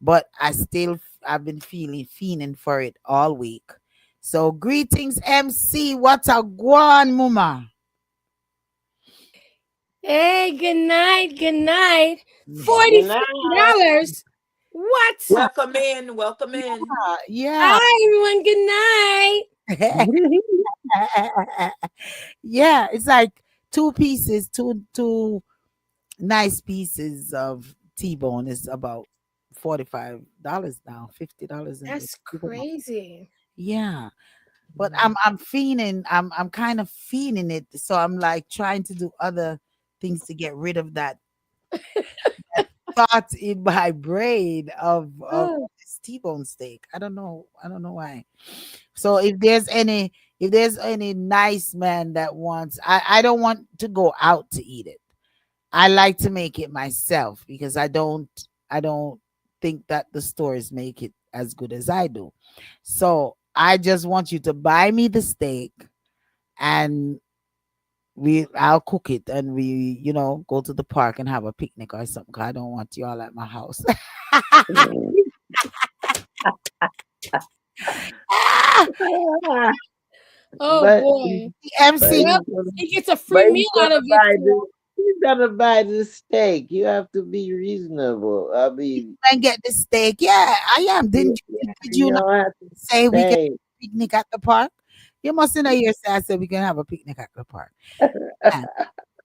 But I've been feeling fiending for it all week. So greetings, MC. What a guan, mama. Hey, good night, good night. Good Forty night. fifty dollars What? Welcome in, welcome in. Yeah. Hi, everyone. Good night. Yeah. Yeah. It's like two pieces, two nice pieces of T-bone is about $45 now, $50 in the That's supermarket. crazy. Yeah. But I'm fiending, I'm kind of fiending it. So I'm like trying to do other things to get rid of that thought in my brain of Oh, this T-bone steak. I don't know why. So if there's any nice man that wants, I don't want to go out to eat it. I like to make it myself because I don't think that the stores make it as good as I do. So I just want you to buy me the steak, and I'll cook it, and we go to the park and have a picnic or something. 'Cause I don't want you all at my house. Ah, oh but boy. but MC, Well, he's gonna, he gets a but free meal out of it. So he's gonna buy the steak. You have to be reasonable. I mean, and get the steak. Yeah, I am. yeah, Did you you not don't have to say we can stay. picnic at the park? You mustn't have heard say I said we can have a picnic at the park. Man,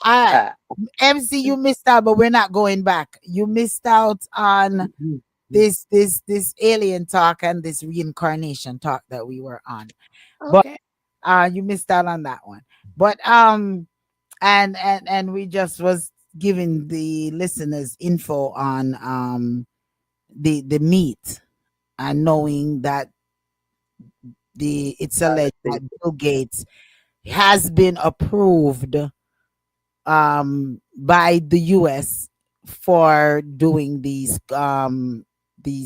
I MC, you missed out, but we're not going back. You missed out on this alien talk and this reincarnation talk that we were on. But okay. you missed out on that one. But and we just was giving the listeners info on the meat, and knowing that it's alleged that Bill Gates has been approved by the US for doing these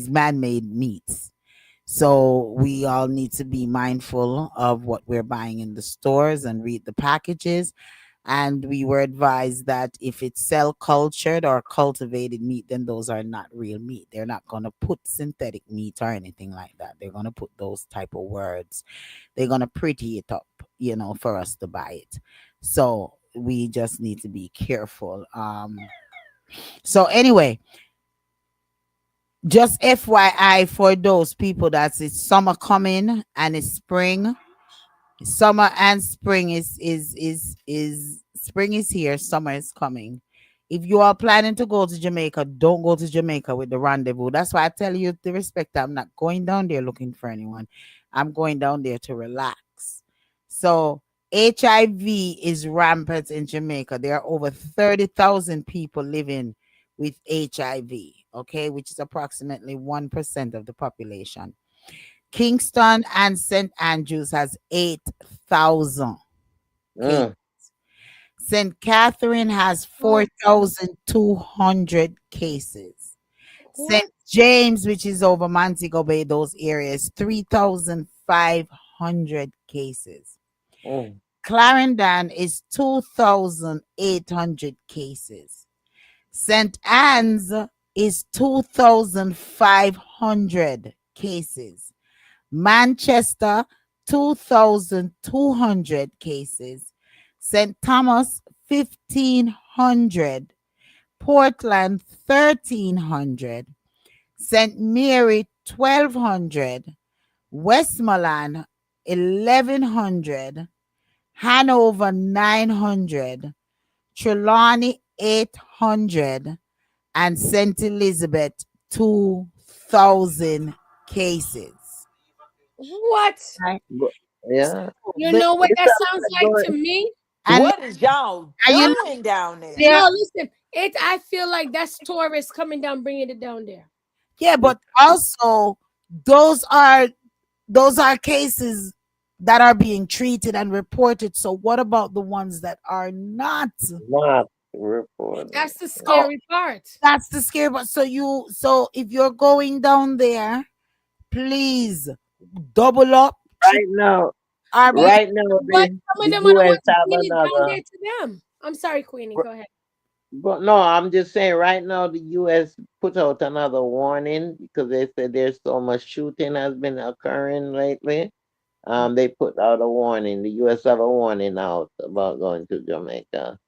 man-made meats. So we all need to be mindful of what we're buying in the stores and read the packages. And we were advised that if it's cell cultured or cultivated meat, then those are not real meat. They're not going to put synthetic meat or anything like that. They're going to put those type of words. They're going to pretty it up, for us to buy it. So we just need to be careful. So anyway, just FYI for those people that it's summer coming and it's spring. Summer and spring is Spring is here, summer is coming. If you are planning to go to Jamaica, don't go to Jamaica with the rendezvous. That's why I tell you the respect. I'm not going down there looking for anyone. I'm going down there to relax. So HIV is rampant in Jamaica. There are over 30,000 people living with HIV, okay, which is approximately 1% of the population. Kingston and St. Andrews has 8,000 cases. Mm. St. Catherine has What? 4,200 cases. St. What? James, which is over Montego Bay, those areas, 3,500 cases. Mm. Clarendon is 2,800 cases. St. Anne's is 2,500 cases. Manchester, 2,200 cases. St. Thomas, 1,500. Portland, 1,300. St. Mary, 1,200. Westmoreland, 1,100. Hanover, 900. Trelawney, 800. And St. Elizabeth, 2,000 cases. What? Right? But, yeah. So You know what It's that sounds like like going. to me? and What is y'all and you know doing down there? there, No, listen. It. I feel like that's tourists coming down, bringing it down there. yeah, but also those are those are cases that are being treated and reported. So what about the ones that are not? Not reported. That's the So scary part. that's the scary part. So if you're going down there, please double up, Right now, or But maybe right now, but the some of the them are the U.S. ones have bringing it down another. there to them. I'm sorry, Queenie. Go ahead. But no, I'm just saying. Right now, the U.S. put out another warning because they said there's so much shooting has been occurring lately. They put out a warning. The U.S. have a warning out about going to Jamaica.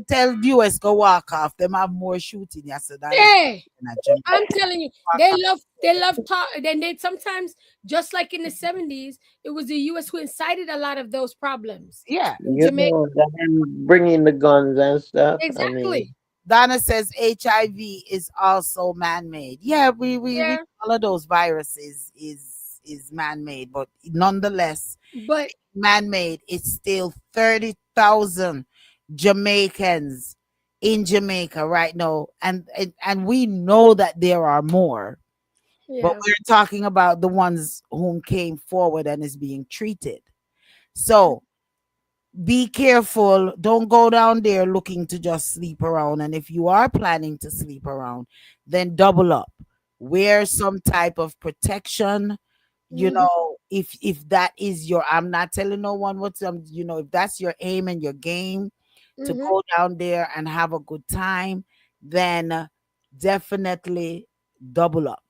tell US go walk off. Them have more shooting yesterday than it's Hey, at Jamaica. I'm telling you, Walk off. they love talk. Then they sometimes, just like in the 70s, it was the U.S. who incited a lot of those problems Yeah. in You Jamaica. know, them bringing the guns and stuff. I mean, Exactly. Donna says HIV is also man-made. Yeah, we Yeah, all of those viruses is man-made, but nonetheless, but man-made. It's still 30,000 Jamaicans in Jamaica right now, and we know that there are more, but yeah. we're talking about the ones whom came forward and is being treated. So be careful. Don't go down there looking to just sleep around. And if you are planning to sleep around, then double up. Wear some type of protection. You Hmm. know, if that is your, I'm not telling no one what to, if that's your aim and your game to Hmm. go down there and have a good time, then definitely double up.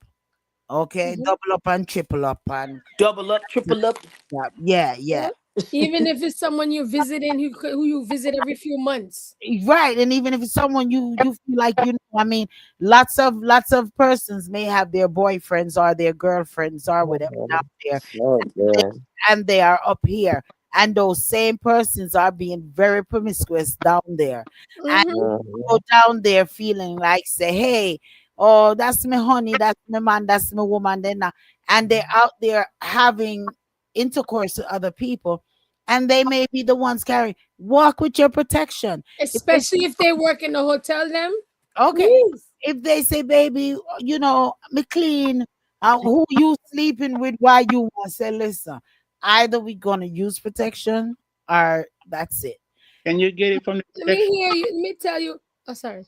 Okay, Hmm. double up and triple up and Double up, triple up. yeah, Yeah. yeah. Even if it's someone you're visiting who you visit every few months. Right, and even if it's someone you feel like I mean, lots of persons may have their boyfriends or their girlfriends or whatever down there, oh yeah. and they are up here, and those same persons are being very promiscuous down there, and Hmm. go down there feeling like say, hey, oh, that's my honey, that's my man, that's my woman, then and they're out there having intercourse with other people, and they may be the ones carrying. Walk with your protection. If they Especially if they work in a hotel, them. okay, Please. if they say, baby, me clean, who you sleeping with? Why you want? Say, listen, either we gonna use protection or that's it. Can you get it from the Let me protection? hear you. Let me tell you. Oh, sorry.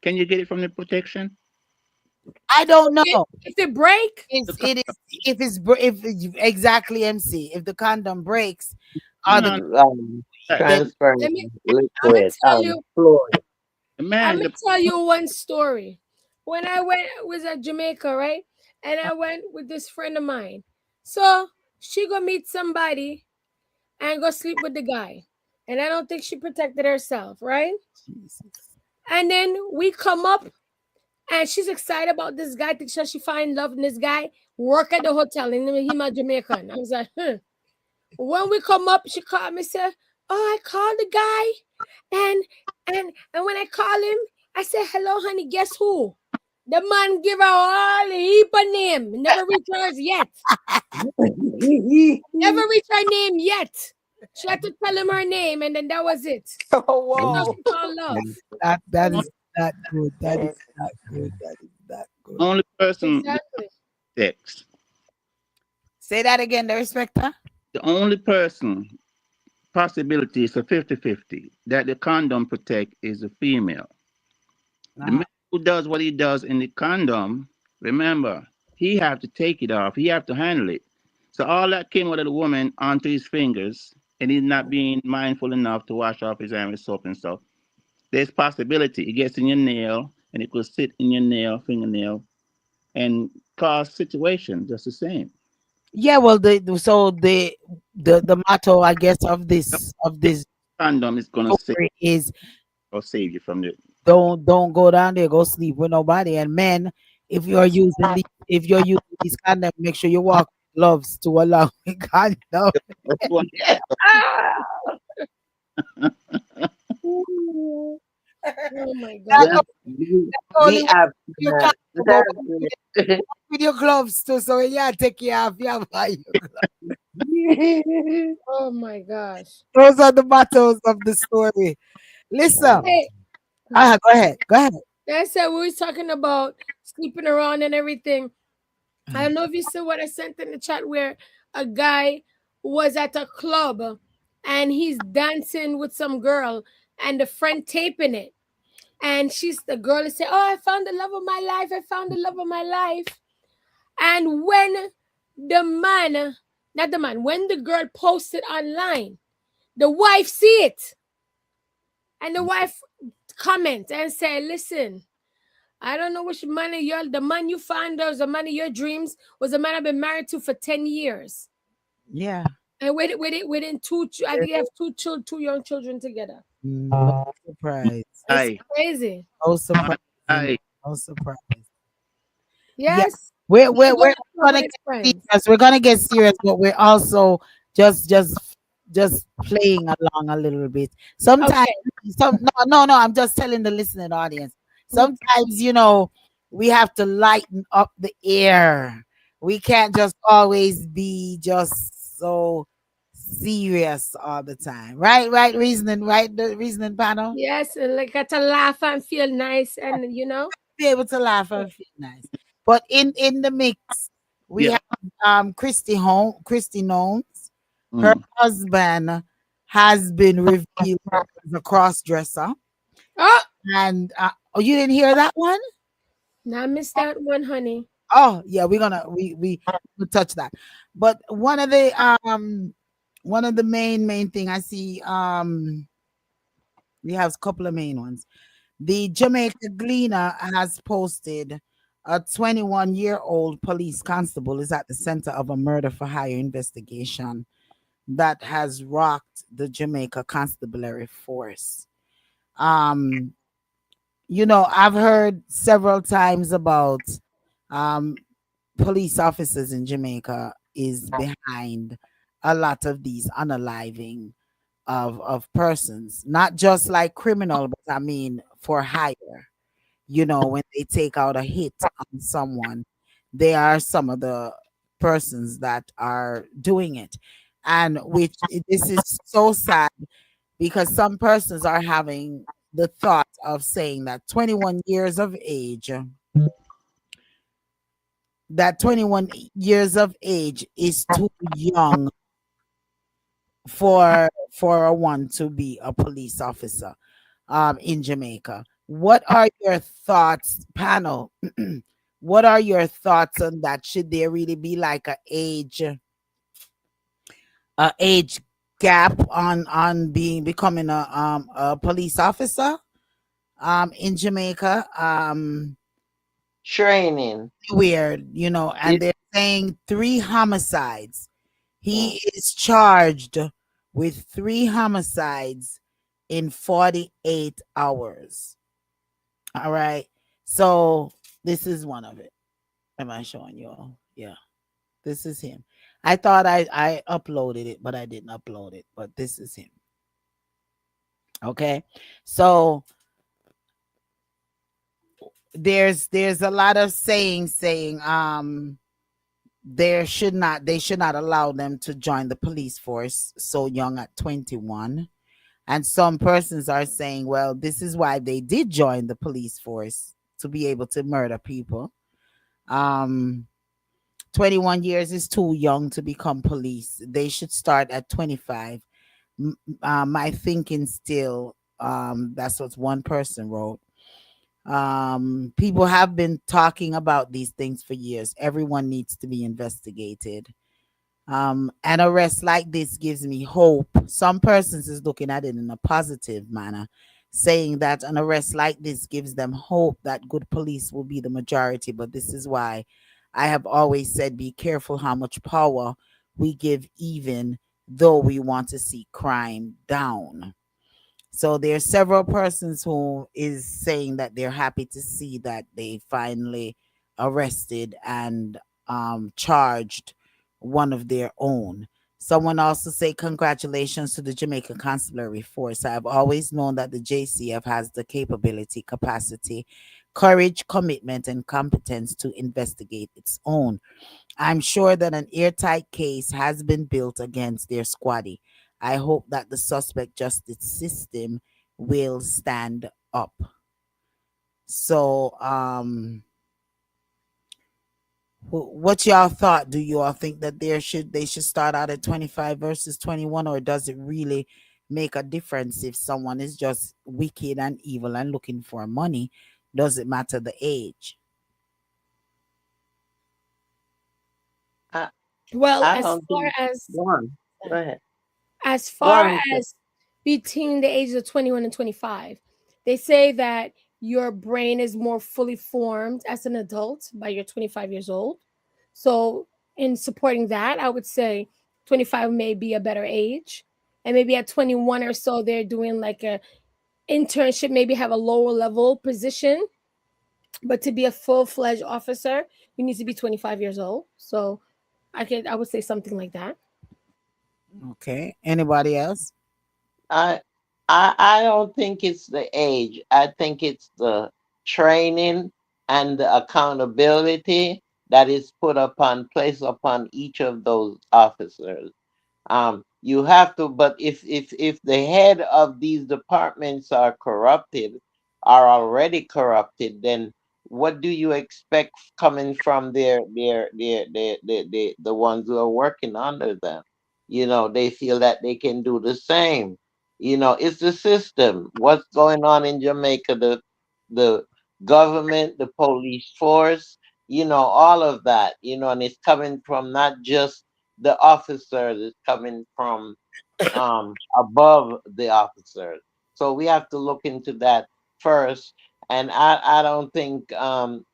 Can you get it from the protection? I don't know. If they break, The It is if exactly MC. If the condom breaks, or the no, that then let Transferring me. I'm gonna liquid, tell you. fluid. the I'm man, gonna the tell you one story. When I went, I was at Jamaica, right? And I went with this friend of mine. So she go meet somebody and go sleep with the guy. And I don't think she protected herself, right? Jesus. And then we come up and she's excited about this guy. Thinks she find love in this guy. Work at the hotel and he my Jamaican. I was like, hmm. When we come up, she called me, say, Oh, I called the guy, and when I call him, I say, "Hello, honey. Guess who?" The man give her all a heap of name. Never reach hers yet. Never reach her name yet. She had to tell him her name, and then that was it. Oh, That's how whoa. she found love. That is not good. That is not good. That is not good. Only person with Exactly. sex, Say that again, the respecter. the only person possibility is a 50-50 that the condom protect is the female. The Uh-huh. man who does what he does in the condom, remember, he have to take it off. He have to handle it. So all that came out of the woman onto his fingers, and he's not being mindful enough to wash off his hand with soap and stuff. There's possibility it gets in your nail, and it could sit in your nail, fingernail, and cause situation just the same. Yeah, well, the motto, I guess, of this Condom is gonna save story is or save you from the don't go down there, go sleep with nobody. And men, if you're using these condom, make sure you walk with gloves to allow with condom. one. Oh my That's Just God. the only be way you abstinent. can Just go abstinent. with your gloves too. So when you take you off, you have buy your gloves. Oh my gosh. Those are the mottos of the story. Listen, Hey, go ahead, go ahead. I said we was talking about sleeping around and everything. I don't know if you saw what I sent in the chat where a guy was at a club and he's dancing with some girl and the friend taping it. And the girl is saying, "Oh, I found the love of my life. I found the love of my life." And when the man, not the man, when the girl posted online, the wife see it. And the wife comment and say, "Listen, I don't know which man the man you found was the man of your dreams was a man I've been married to for 10 years. Yeah. And within I think they have two young children together. No surprise. It's I, crazy. No surprise. I, No surprise. Yeah, Yes. we're He goes to club gonna with get his friends. serious. We're gonna get serious, but we're also just playing along a little bit. Sometimes, Okay. no. I'm just telling the listening audience. Sometimes, we have to lighten up the air. We can't just always be just so serious all the time. Right, right, reasoning, right, the reasoning panel. Yes, and like got to laugh and feel nice and Be able to laugh and feel nice. But in the mix, we yeah. have Christy Nones. Her Mm. husband has been revealed as a cross dresser. Oh, And oh, you didn't hear that one? now I missed that one, honey. Oh yeah, we're gonna we'll touch that. But one of the main thing I see, we have a couple of main ones. The Jamaica Gleaner has posted a 21-year-old police constable is at the center of a murder for hire investigation that has rocked the Jamaica Constabulary Force. Um, I've heard several times about um police officers in Jamaica is behind a lot of these unaliving of persons, not just like criminal, but I mean for hire. When they take out a hit on someone, they are some of the persons that are doing it. And this is so sad because some persons are having the thought of saying that 21 years of age, is too young for a one to be a police officer in Jamaica. What are your thoughts, panel? What are your thoughts on that? Should there really be like a age gap on becoming a police officer in Jamaica? Training. Weird, and It, they're saying three homicides. mm, He is charged with three homicides in 48 hours. All right. So this is one of it. Am I showing you all? Yeah. This is him. I thought I uploaded it, but I didn't upload it. But this is him. Okay. So there's a lot of saying they should not allow them to join the police force so young at 21. And some persons are saying, well, this is why they did join the police force, to be able to murder people. Um, 21 years is too young to become police. They should start at 25. My thinking still, that's what one person wrote. People have been talking about these things for years. Everyone needs to be investigated. An arrest like this gives me hope. Some persons is looking at it in a positive manner, saying that an arrest like this gives them hope that good police will be the majority. But this is why I have always said be careful how much power we give, even though we want to see crime down. So there are several persons who is saying that they're happy to see that they finally arrested and charged one of their own. Someone also say congratulations to the Jamaica Consularate Force. I have always known that the JCF has the capability, capacity, courage, commitment, and competence to investigate its own. I'm sure that an airtight case has been built against their squaddy. I hope that the suspect justice system will stand up. So, what y'all thought? Do you all think that they should start out at 25 versus 21, or does it really make a difference if someone is just wicked and evil and looking for money? Does it matter the age? I Well, I don't think. Go on. Go ahead. as Go far on. as between the ages of 21 and 25, they say that your brain is more fully formed as an adult by your 25 years old. So, in supporting that, I would say 25 may be a better age. And maybe at 21 or so, they're doing like a internship, maybe have a lower level position. But to be a full fledged officer, you need to be 25 years old. So, I would say something like that. Okay. Anybody else? I I don't think it's the age. I think it's the training and the accountability that is put upon place upon each of those officers. You have to, but if the head of these departments are corrupted, are already corrupted, then what do you expect coming from the ones who are working under them? They feel that they can do the same. It's the system. What's going on in Jamaica? The government, the police force, all of that. And it's coming from not just the officers, is coming from above the officers. So we have to look into that first. And I don't think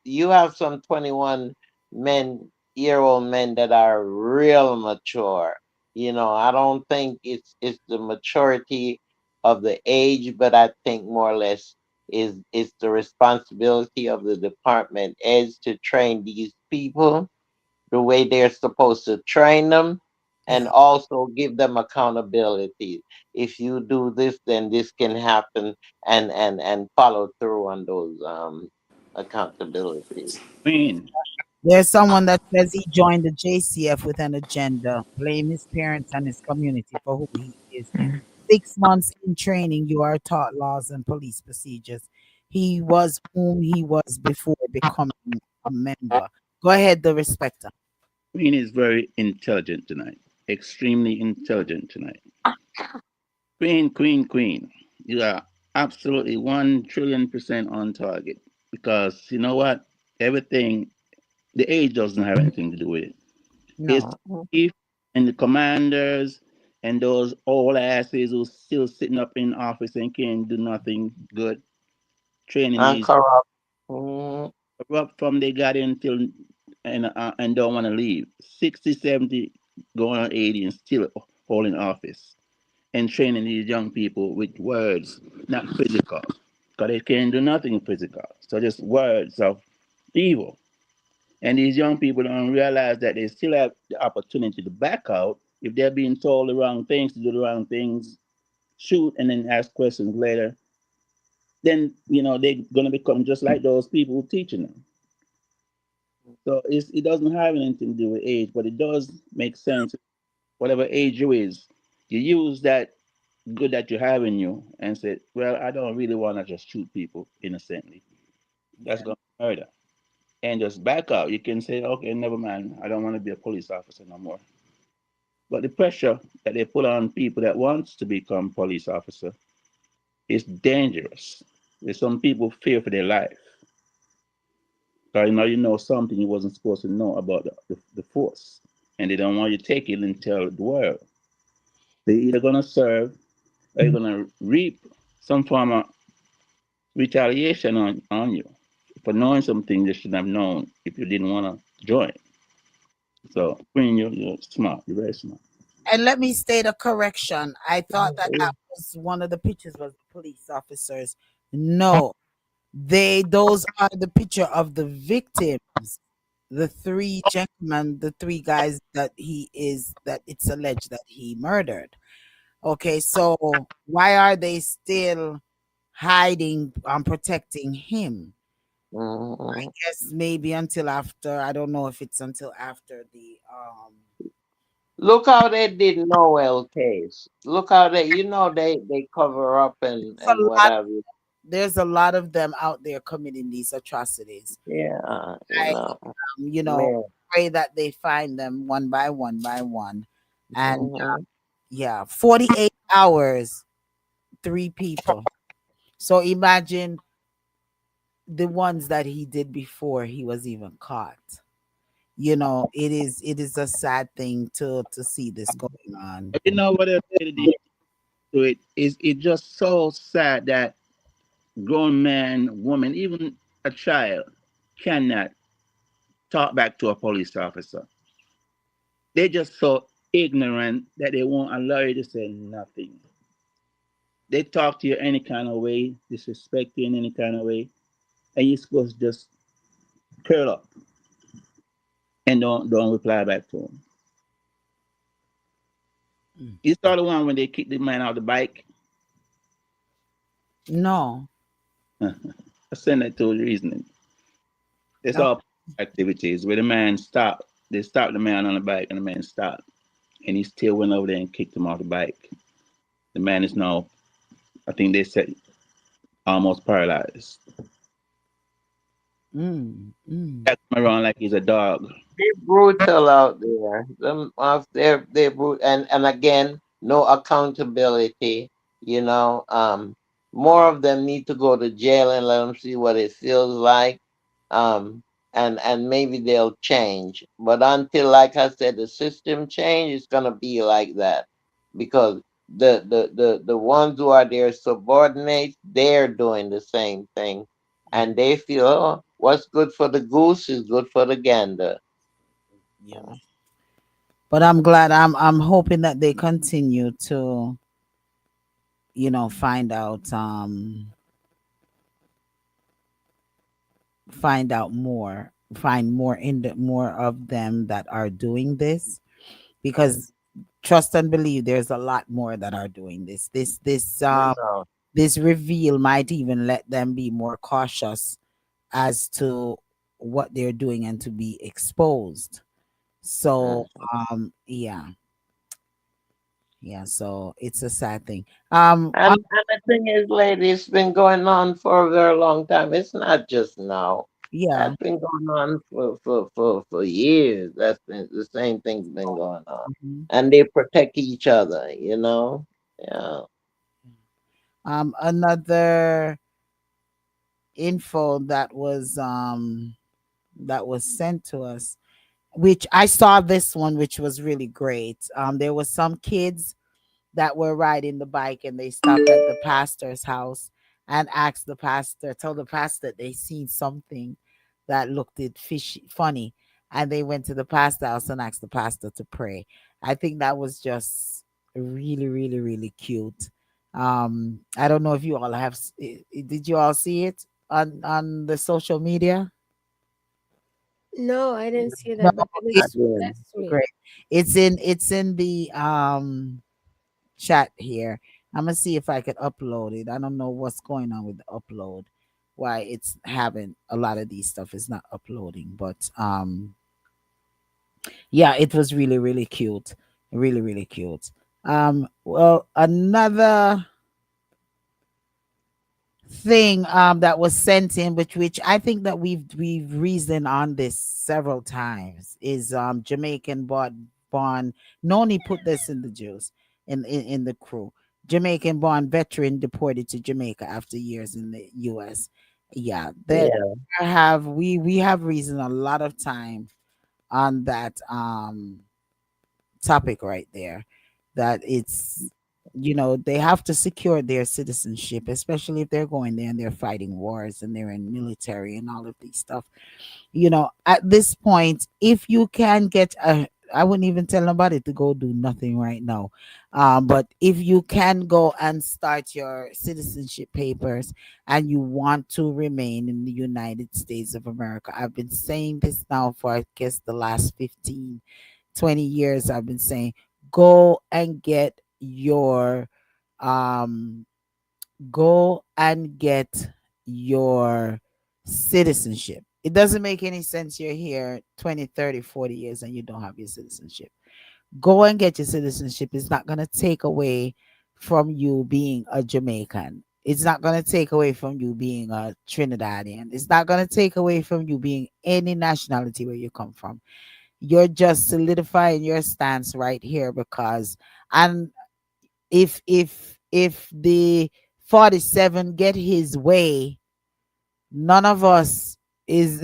you have some 21-year-old men that are real mature. I don't think it's the maturity of the age, but I think more or less is the responsibility of the department is to train these people the way they're supposed to train them and Yeah. also give them accountability. If you do this, then this can happen, and follow through on those accountabilities. Queen, There's someone that says he joined the JCF with an agenda, blame his parents and his community for who he is. 6 months in training, you are taught laws and police procedures. He was whom he was before becoming a member. Go ahead, the respecter. Queen is very intelligent tonight. Extremely intelligent tonight. Queen, Queen, Queen. You are absolutely 1 trillion% on target. Because you know what? Everything, the age doesn't have anything to do with it. It's No. the chief and the commanders and those old asses who still sitting up in office and can't do nothing good, training And these corrupt. Mm, corrupt from they got in till and don't want to leave. 60, 70, going on 80 and still holding office and training these young people with words, not physical. Because they can't do nothing physical. So just words of evil. And these young people don't realize that they still have the opportunity to back out if they're being told the wrong things, to do the wrong things. shoot and then ask questions later, then they're gonna become just like those people teaching them. So it doesn't have anything to do with age, but it does make sense. Whatever age you is, you use that good that you have in you and say, well, I don't really want to just shoot people innocently. That's Yeah. going to be murder. And just back out. You can say, okay, never mind. I don't want to be a police officer no more. But the pressure that they put on people that wants to become police officer is dangerous. There's some people fear for their life. Because you know something you wasn't supposed to know about the force. And they don't want you to take it and tell the world. They're either going to serve or you're going to reap some form of retaliation on you for knowing something you shouldn't have known if you didn't want to join. So, Queen, you're smart. You're very smart. And let me state a correction. I thought that that was one of the pictures was the police officers. No, those are the picture of the victims, the three gentlemen, the three guys that it's alleged that he murdered. Okay, so why are they still hiding, protecting him? Mhm. Guess maybe until after. I don't know if it's until after the Look how they did Noel case. Look how they cover up There's and a what lot. have you. There's a lot of them out there committing these atrocities. Yeah, I, you know, man. pray that they find them one by one by one, and Hmm. yeah, 48 hours, three people. So imagine the ones that he did before he was even caught. It is a sad thing to see this going on. But you know what else they to it is it just so sad that grown man, woman, even a child cannot talk back to a police officer. They're just so ignorant that they won't allow you to say nothing. They talk to you any kind of way, disrespect you in any kind of way, and you're supposed to just curl up and don't reply back to them. Mm. You saw the one when they kicked the man out the bike. No. I send that to the reasoning. It's No. all activities where the man stopped. They stopped the man on the bike, and the man stopped, and he still went over there and kicked him off the bike. The man is now, I think they said, almost paralyzed. Mm, mm, That's him around like he's a dog. They're brutal out there. Them of they're brutal, and again, no accountability. You know, more of them need to go to jail and let them see what it feels like. Um, and maybe they'll change. But until, like I said, the system change, it's gonna be like that because the ones who are their subordinates, they're doing the same thing, mm, and they feel, oh, what's good for the goose is good for the gander. yeah. But I'm glad. I'm hoping that they continue to, find out more, find more of them that are doing this, because trust and believe there's a lot more that are doing this. You know. This reveal might even let them be more cautious as to what they're doing and to be exposed. So Mhm. yeah, yeah, so it's a sad thing. And the thing is, lady, it's been going on for a very long time. It's not just now. Yeah. That's been going on for years. That's been the same thing's been going on. Mhm. And they protect each other, you know? Yeah. Another info that was sent to us, which I saw this one, which was really great. There was some kids that were riding the bike and they stopped at the pastor's house and asked the pastor, told the pastor that they seen something that looked it fishy funny. And they went to the pastor house and asked the pastor to pray. I think that was just really, really, really cute. I don't know if you all did you all see it on the social media? No, I didn't see No, that, but I that's did. sweet. great. It's in the chat here. I'm gonna see if I could upload it. I don't know what's going on with the upload, why it's having a lot of these stuff is not uploading. But yeah, it was really really cute, really really cute. Well, another thing that was sent in, which I think that we've reasoned on this several times, is Jamaican born Noni put this in the juice in the crew. Jamaican born veteran deported to Jamaica after years in the US. Yeah, that Yeah. we have reasoned a lot of time on that topic right there, that it's, they have to secure their citizenship, especially if they're going there and they're fighting wars and they're in military and all of these stuff. At this point, if you can get a, I wouldn't even tell nobody to go do nothing right now. But if you can go and start your citizenship papers and you want to remain in the United States of America, I've been saying this now for, I guess, the last 15, 20 years. I've been saying, go and get your, um, go and get your citizenship. It doesn't make any sense you're here 20, 30, 40 years and you don't have your citizenship. Go and get your citizenship. It's not going to take away from you being a Jamaican. It's not going to take away from you being a Trinidadian. It's not going to take away from you being any nationality where you come from. You're just solidifying your stance right here, because, and if the 47 get his way, none of us is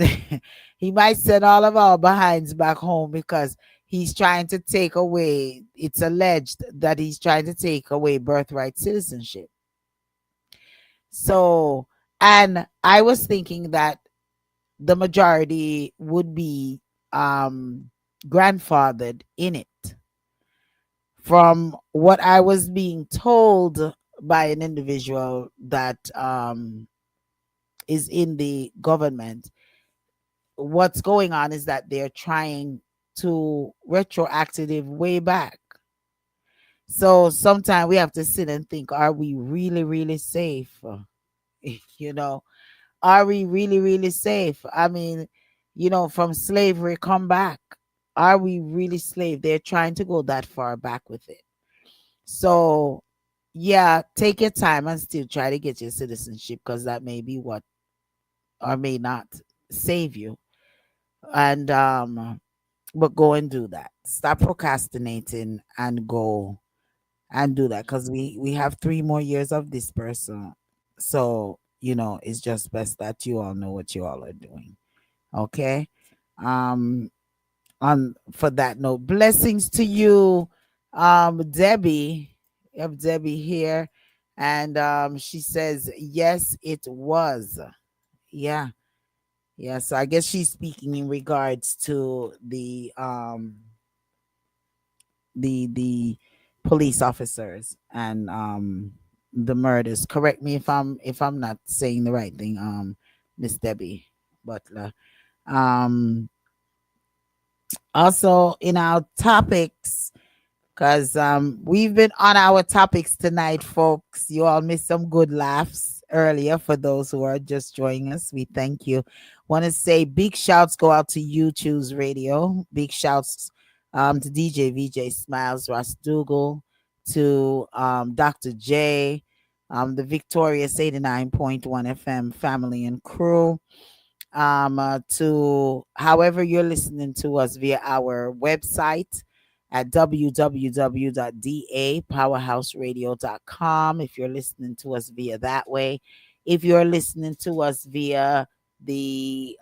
he might send all of our behinds back home, because he's trying to take away, it's alleged that he's trying to take away birthright citizenship. So, and I was thinking that the majority would be grandfathered in it. From what I was being told by an individual that is in the government, what's going on is that they're trying to retroactive way back. So sometimes we have to sit and think, are we really, really safe? you know, are we really, really safe? I mean, from slavery come back. Are we really slave? They're trying to go that far back with it. So, yeah, take your time and still try to get your citizenship, because that may be what, or may not, save you. And but go and do that. Stop procrastinating and go and do that, because we have 3 more years of this person. So, it's just best that you all know what you all are doing. Okay. Um on For that note, blessings to you, Debbie. We have Debbie here, and she says yes, it was. Yeah, yeah. So I guess she's speaking in regards to the police officers and the murders. Correct me if I'm not saying the right thing, Miss Debbie Butler. Um, Also in our topics, because we've been on our topics tonight, folks. You all missed some good laughs earlier. For those who are just joining us, we thank you. Want to say big shouts go out to You Choose Radio. Big shouts to DJ VJ Smiles, Ross Dougal, to Dr. J, the Victorious 89.1 FM family and crew, to however you're listening to us via our website at www.dapowerhouseradio.com, if you're listening to us via that way. If you're listening to us via the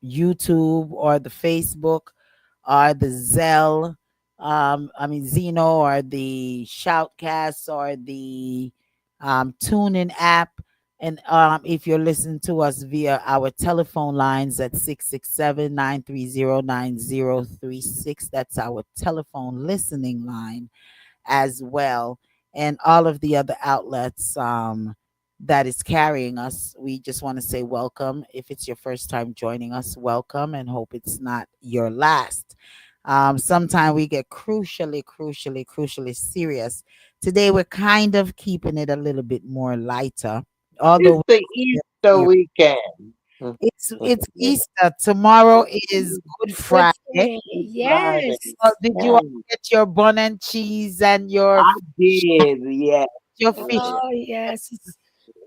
YouTube or the Facebook or the Zell, Zeno, or the Shoutcast, or the TuneIn app. And if you're listening to us via our telephone lines at 667-930-9036, that's our telephone listening line as well. And all of the other outlets that is carrying us, we just want to say welcome. If it's your first time joining us, welcome, and hope it's not your last. Sometimes we get crucially serious Today we're kind of keeping it a little bit more lighter, It's although the we're Easter here. weekend. Mm, It's Easter. Tomorrow is Good Good Friday. Friday. It's Friday. Yes. Did you all Mm, get your bun and cheese and your I did, yes. your fish? Mm, Oh, yes. It's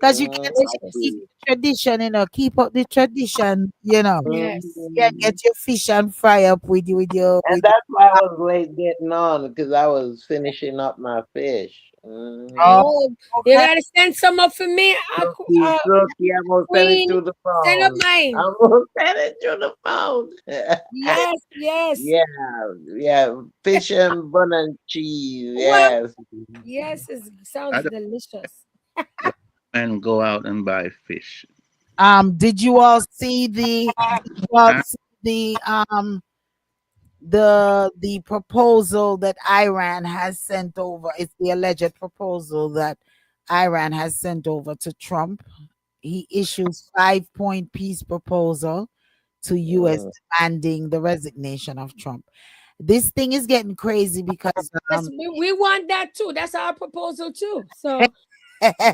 Because you can't say I keep delicious. did. the tradition, keep up the tradition, Yes. Yeah, Mm. get your fish and fry up And with that's why I was late getting on because I was finishing up my fish. oh, Oh, you okay. gotta send some up for me. Look, I'm gonna send it Queen, through the send up phone. mine. I'm gonna send it through the phone. Yes, yes. Yeah, yeah, fish and bun and cheese. Well, Yes. yes, it I sounds don't delicious. and go out and buy fish. Did you all see I, the proposal that Iran has sent over? It's the alleged proposal that Iran has sent over to Trump. He issues 5-point peace proposal to US Mm. demanding the resignation of Trump. This thing is getting crazy because Yes, we want that too. That's our proposal too. So that's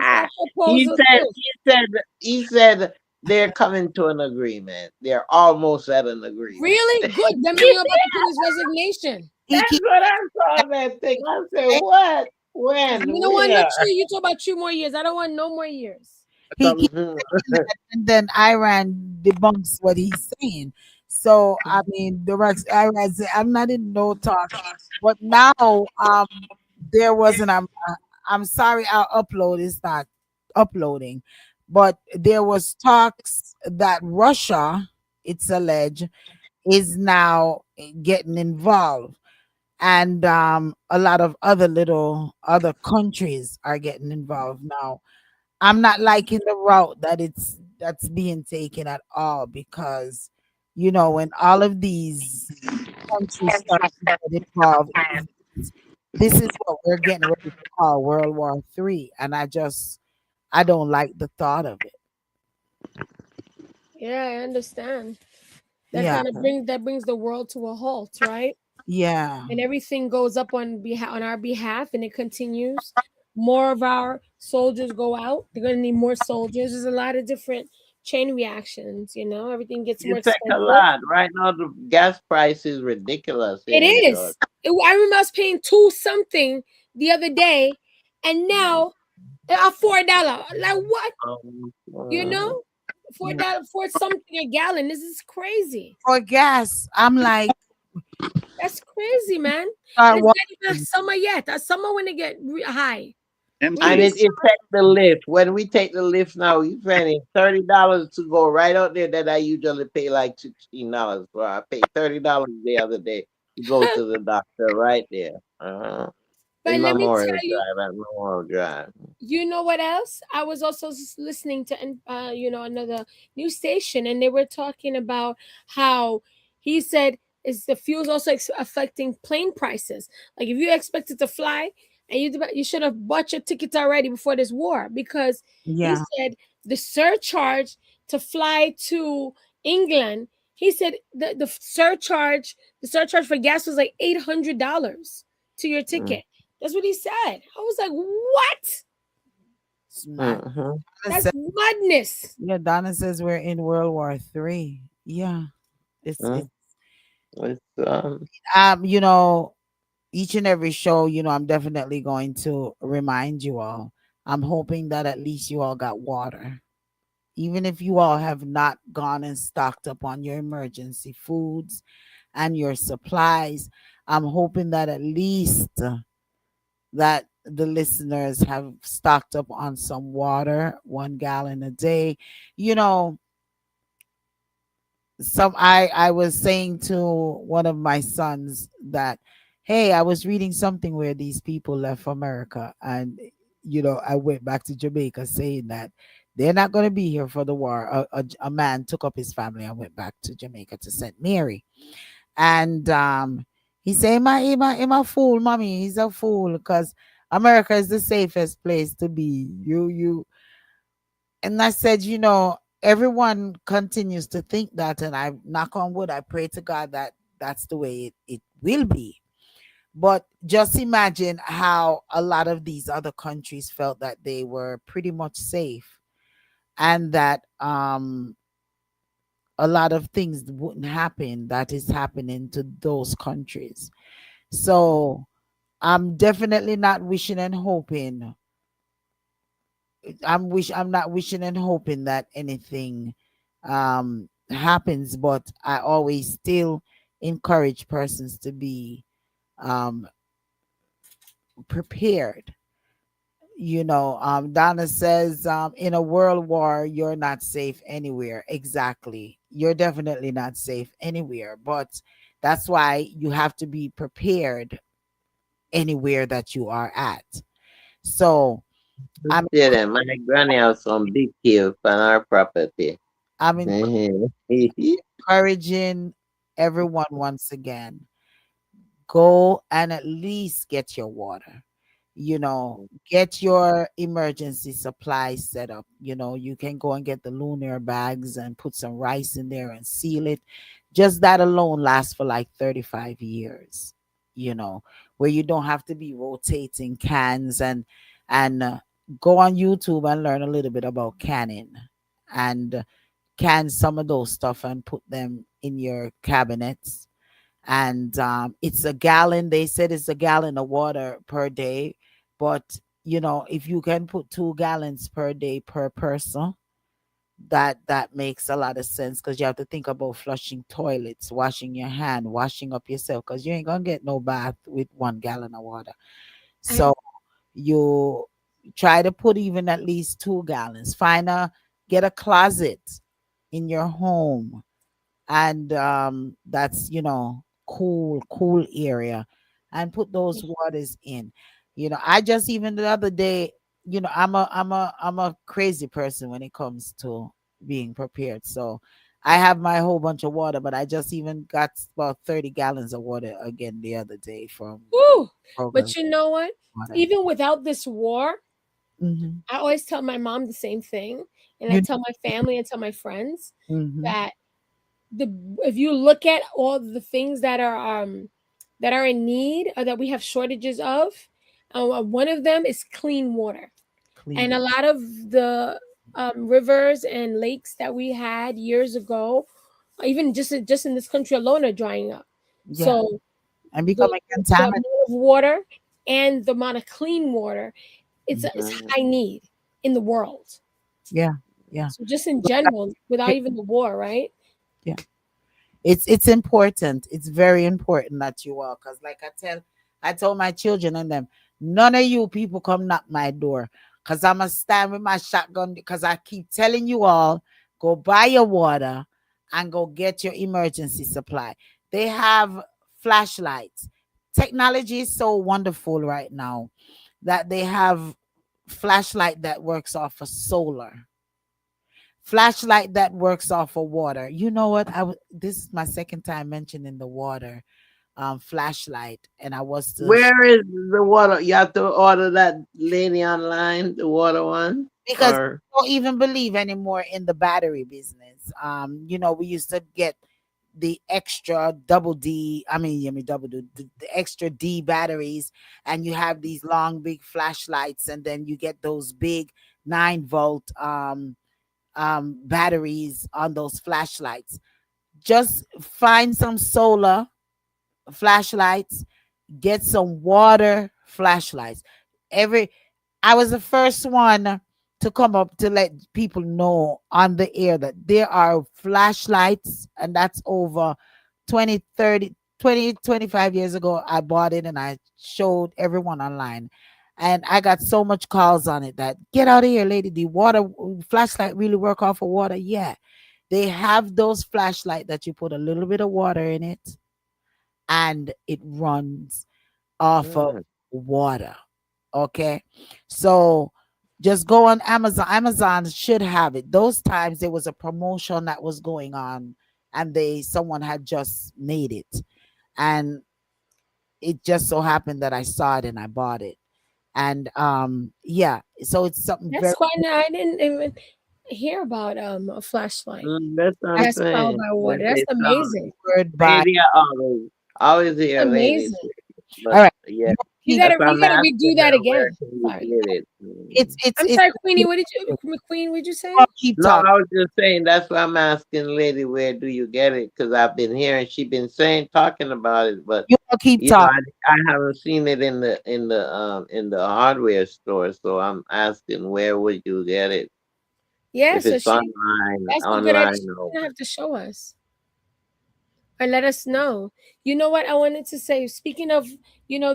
our He proposal said, too. he said they're coming to an agreement. They're almost at an agreement. Really good. That means you're about to put his resignation. he That's keeps what I saw that thing. I said, what? Because When? you don't want no Where? 2. You talk about 2 more years. I don't want no more years. he keeps Mhm. saying that, and then Iran debunks what he's saying. So I mean, the Rex Iran said, "I'm not in no talk," but now there was an I'm sorry, our upload is not uploading, but there was talks that Russia, it's alleged, is now getting involved, and a lot of other countries are getting involved now. I'm not liking the route that's being taken at all, because when all of these countries start to get involved, this is what we're getting ready to call World War III, and I don't like the thought of it. Yeah, I understand. That Yeah, kind of brings the world to a halt, right? yeah, And everything goes up on our behalf, and it continues. More of our soldiers go out. They're going to need more soldiers. There's a lot of different chain reactions. Everything gets more It takes a expensive. lot. Right now, the gas price is ridiculous It here in Georgia. is. I remember I was paying two something the other day, and now $4. Like what? You Mhm. know, $4 for something a gallon. This is crazy. for gas, I'm like, That's crazy, man. And start it's not even watching. summer yet. That's summer when they get high. And Really, MK, it takes the lift. When we take the lift now, you paying $30 to go right out there that I usually pay like $16 for. I paid $30 the other day to go to the doctor right there. In but let me Memorial tell you. Drive at Memorial Drive. You know what else? I was also listening to another news station, and they were talking about how he said is the fuel's also affecting plane prices. Like if you expected to fly, and you should have bought your ticket already before this war, because he Yeah, said the surcharge to fly to England. He said the surcharge for gas was like $800 to your Mm, ticket. That's what he said. I was like, what? it's mad. mhm, Donna That's said, madness. yeah, Donna says we're in World War III. Yeah, it's mm. It's um, you know, each and every show, I'm definitely going to remind you all. I'm hoping that at least you all got water. Even if you all have not gone and stocked up on your emergency foods and your supplies, I'm hoping that at least that the listeners have stocked up on some water, 1 gallon a day. You know, I was saying to one of my sons that, hey, I was reading something where these people left America, and I went back to Jamaica saying that they're not going to be here for the war. A man took up his family and went back to Jamaica, to St. Mary, and he said, am a fool, mommy. He's a fool because America is the safest place to be. And I said, everyone continues to think that, and I knock on wood, I pray to God that that's the way it will be. But just imagine how a lot of these other countries felt that they were pretty much safe, and that a lot of things wouldn't happen that is happening to those countries. So I'm definitely not wishing and hoping. I'm not wishing and hoping that anything happens, but I always still encourage persons to be um prepared. Donna says, in a world war, you're not safe anywhere. Exactly. You're definitely not safe anywhere. But that's why you have to be prepared anywhere that you are at. So I'm Yeah, then my granny has some big hills on our property. I'm Mhm. encouraging everyone once again, go and at least get your water. Get your emergency supplies set up. You can go and get the lunar bags and put some rice in there and seal it. Just that alone lasts for like 35 years, you know, where you don't have to be rotating cans, and go on YouTube and learn a little bit about canning, and can some of those stuff and put them in your cabinets. And it's a gallon. They said it's a gallon of water per day, but if you can put 2 gallons per day per person, that makes a lot of sense, because you have to think about flushing toilets, washing your hand, washing up yourself, because you ain't gonna get no bath with 1 gallon of water. I So you try to put even at least 2 gallons. Get a closet in your home, and that's cool area, and put those waters in. I just, even the other day, I'm a crazy person when it comes to being prepared. So I have my whole bunch of water, but I just even got about 30 gallons of water again the other day from Woo! program But you know what? water. Even without this war, Hmm. I always tell my mom the same thing, and I You tell my family and tell my friends hmm that the if you look at all the things that are in need or that we have shortages of, one of them is clean water. And clean. a lot of the rivers and lakes that we had years ago, even just in this country alone, are drying up. Yeah, So and the becoming the contaminated. amount of water and the amount of clean water, it's Mhm. high need in the world. Yeah, yeah, So just in general, without even the war, right? yeah. It's important. It's very important that you are, because like I told my children and them, none of you people come knock my door, because I'm gonna stand with my shotgun, because I keep telling you all, go buy your water and go get your emergency supply. They have flashlights. Technology is so wonderful right now that they have flashlight that works off of solar, flashlight that works off of water. You know what? This is my second time mentioning the water flashlight, and I was to Where is the water? You have to order that lady online, the water one, because or I don't even believe anymore in the battery business. We used to get the extra double D, I mean double D, the extra D batteries, and you have these long big flashlights, and then you get those big 9 volt batteries on those flashlights. Just find some solar flashlights, get some water flashlights. Every I was the first one to come up to let people know on the air that there are flashlights, and that's over 20, 30, 20, 25 years ago. I bought it and I showed everyone online. And I got so much calls on it that, get out of here, lady. The water flashlight really work off of water. Yeah. They have those flashlight that you put a little bit of water in it, and it runs off of mm, water. Okay. So just go on Amazon. Amazon should have it. Those times there was a promotion that was going on, and someone had just made it. And it just so happened that I saw it and I bought it. And yeah, so it's something That's very quite. I didn't even hear about a flashlight that's what I'm that's powered saying. by water. That That's they sell amazing. word by lady always That's hear lady. amazing. But All right. yeah, You wanna You keep gotta that's why you I'm gotta asking redo that her where again. can you Sorry. get it. it's I'm it's sorry, Queenie. What did you Queen, what did you say? keep No, talking. I was just saying that's why I'm asking lady where do you get it? Because I've been hearing she been saying talking about it, but You wanna keep you know talking. I haven't seen it in the hardware store. So I'm asking where would you get it Yeah, if so it's she that's a good idea. online She's or gonna have to show us or let us know. You know what I wanted to say? Speaking of,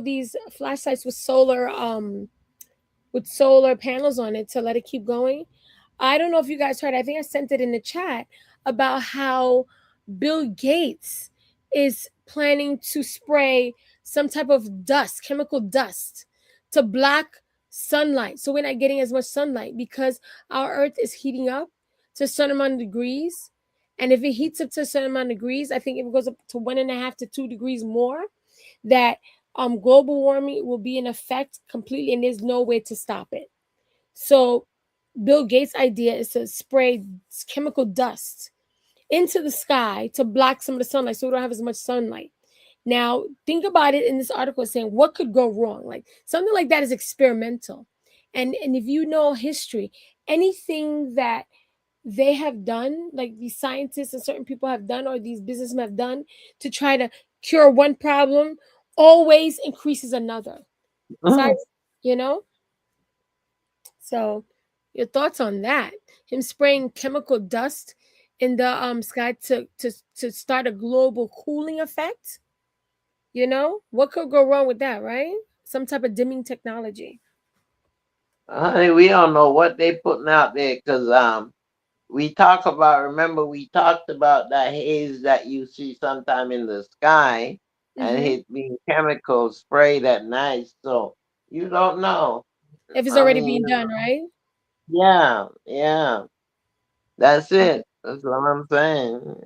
these flashlights with solar panels on it to let it keep going. I don't know if you guys heard. I think I sent it in the chat about how Bill Gates is planning to spray some type of dust, chemical dust, to block sunlight. So we're not getting as much sunlight because our earth is heating up to a certain amount of degrees. And if it heats up to a certain amount of degrees, I think if it goes up to 1.5 to 2 degrees more, that global warming will be in effect completely and there's no way to stop it. So Bill Gates' idea is to spray chemical dust into the sky to block some of the sunlight so we don't have as much sunlight. Now, think about it in this article saying what could go wrong. Like something like that is experimental. And if you know history, anything that they have done, like these scientists and certain people have done, or these businessmen have done to try to cure one problem, always increases another. Sorry, you know? So, your thoughts on that? Him spraying chemical dust in the sky to start a global cooling effect? What could go wrong with that, right? Some type of dimming technology. honey, we don't know what they putting out there because we talk about remember we talked about that haze that you see sometime in the sky and Mm-hmm. it being chemical sprayed at night. So you don't know. If it's I already mean, being done, right? yeah, yeah. That's it. That's what I'm saying.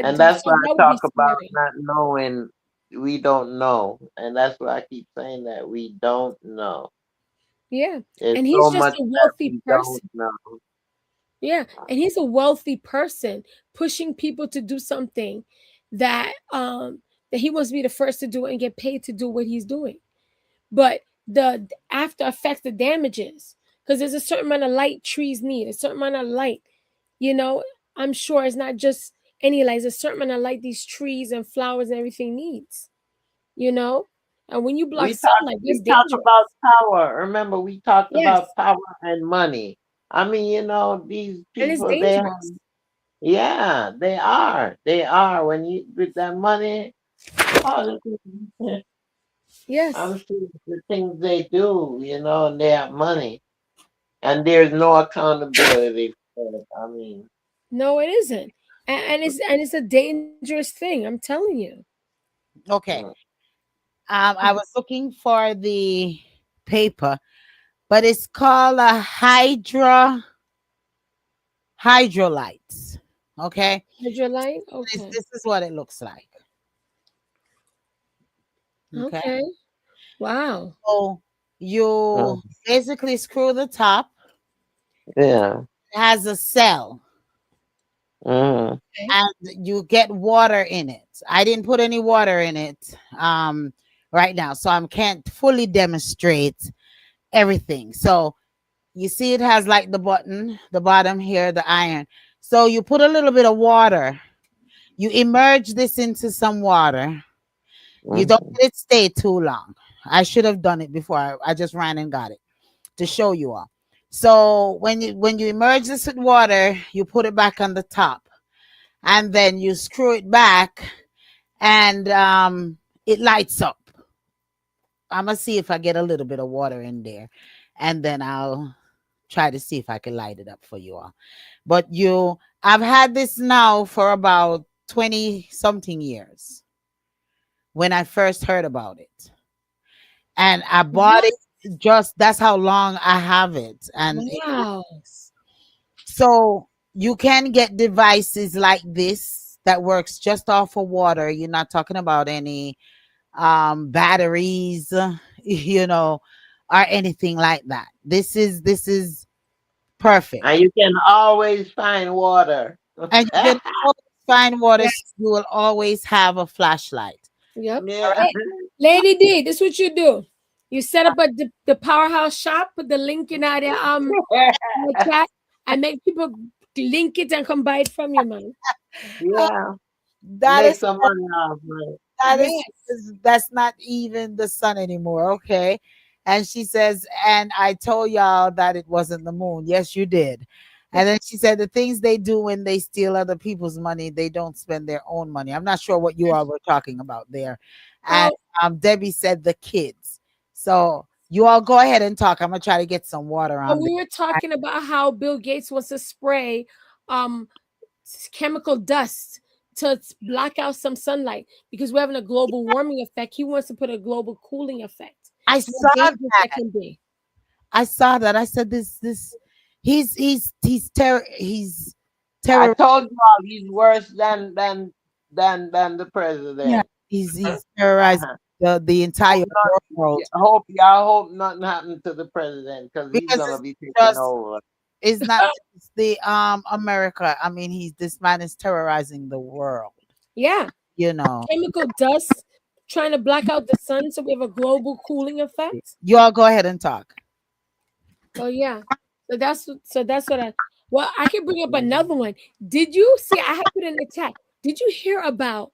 And that's So why that I would talk be about scary. not knowing. We don't know, and that's why I keep saying that we don't know. Yeah. There's And he's so just much a that wealthy we don't person. know. Yeah, and he's a wealthy person pushing people to do something that that he wants to be the first to do and get paid to do what he's doing. But the after effects, the damages, because there's a certain amount of light trees need, a certain amount of light. You know, I'm sure it's not just any light, there's a certain amount of light these trees and flowers and everything needs, you know? And when you block sunlight, that's We talk about dangerous. power. Remember, we talked about Yes, power and money. I mean, these and it's people they have. dangerous. Yeah, they are. They are. When you with that money, oh, I'm Yes. sure the things they do, and they have money, and there's no accountability for it. I mean, No, it isn't. And it's a dangerous thing. I'm telling you. Okay. mm, I was looking for the paper, but it's called a hydrolytes. Okay. Hydrolite. This, Okay. this is what it looks like. Okay. Okay. Wow. So you mm, basically screw the top. yeah. It has a cell Mm, Okay. and you get water in it. I didn't put any water in it right now, so I can't fully demonstrate everything. So you see it has like the button, the bottom here, the iron. So you put a little bit of water. You immerse this into some water. You don't mm. let it stay too long. I should have done it before. I just ran and got it to show you all. So when you immerse this with water, you put it back on the top, and then you screw it back, and it lights up. I'm gonna see if I get a little bit of water in there, and then I'll try to see if I can light it up for you all. But I've had this now for about 20 something years when I first heard about it. And I bought What? it just that's how long I have it. And it Wow. works. So you can get devices like this that works just off of water. You're not talking about any batteries, or anything like that. This is And perfect. you can always find water. And you can always find water, so Yes. you will always have a flashlight. Yep. All Yeah. right. Lady D, this is what you do. You set up the powerhouse shop, put the link in the chat, and make people link it and come buy it from you, man. Yeah. That Make is some money off it. that Yes. that's not even the sun anymore, okay? And she says, and I told y'all that it wasn't the moon. Yes, you did. And then she said the things they do when they steal other people's money, they don't spend their own money. I'm not sure what you all were talking about there. And Oh, Debbie said the kids. So you all go ahead and talk. I'm gonna try to get some water oh, on we this. were talking about how Bill Gates wants to spray um chemical dust to block out some sunlight because we're having a global warming effect. He wants to put a global cooling effect. I It's more saw dangerous that. that can be. I saw that. I said this he's I terror. told you all he's worse than the Yeah, president. he's terrorizing the Hope entire not, world hope nothing happened to the president because he's because gonna it's be taking just over. it's not it's the America. I mean, he's this man is terrorizing the world. Yeah, You know, chemical dust trying to black out the sun so we have a global cooling effect. you all go ahead and talk. So yeah, so that's what I. Well, I can bring up another one. Did you see? I have put in the chat. Did you hear about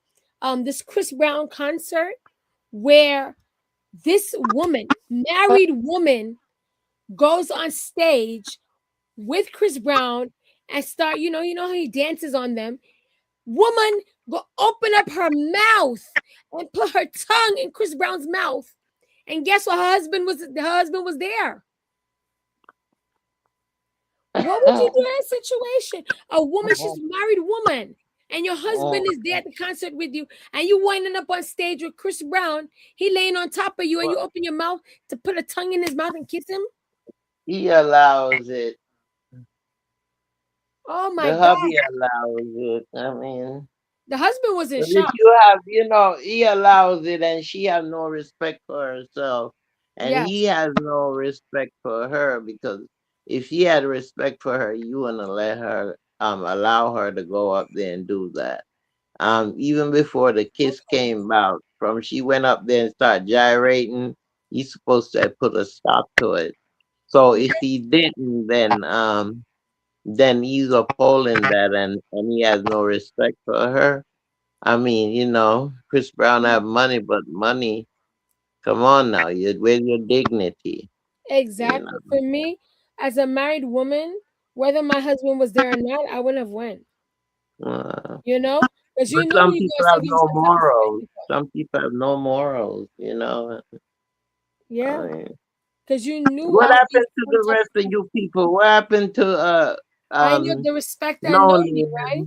this Chris Brown concert where this woman, married woman, goes on stage with Chris Brown and start, you know how he dances on them. Woman go open up her mouth and put her tongue in Chris Brown's mouth. And guess what? Her husband was there. What would you do in a situation? A woman, she's a married woman, and your husband is there at the concert with you, and you winding up on stage with Chris Brown. He laying on top of you, and you open your mouth to put a tongue in his mouth and kiss him. He allows it. Oh my The God. hubby allows it. I mean, The husband was in but if shock. you have, he allows it, and she has no respect for herself, and he Yes, has no respect for her because if he had respect for her, you wouldn't let her allow her to go up there and do that. Even before the kiss came out, from she went up there and started gyrating, he's supposed to have put a stop to it. So if he didn't, then he's upholding that, and he has no respect for her. I mean, Chris Brown have money, but money, come on now, where's your dignity? You exactly. For me, as a married woman, whether my husband was there or not, I wouldn't have went. uh, You know, because but you know some when you go people see have these no sometimes morals. Some people have no morals. I yeah, mean, because you knew what all these happened to different the types rest of of people. you people? What happened to I know the respect and Noni? Noni, right?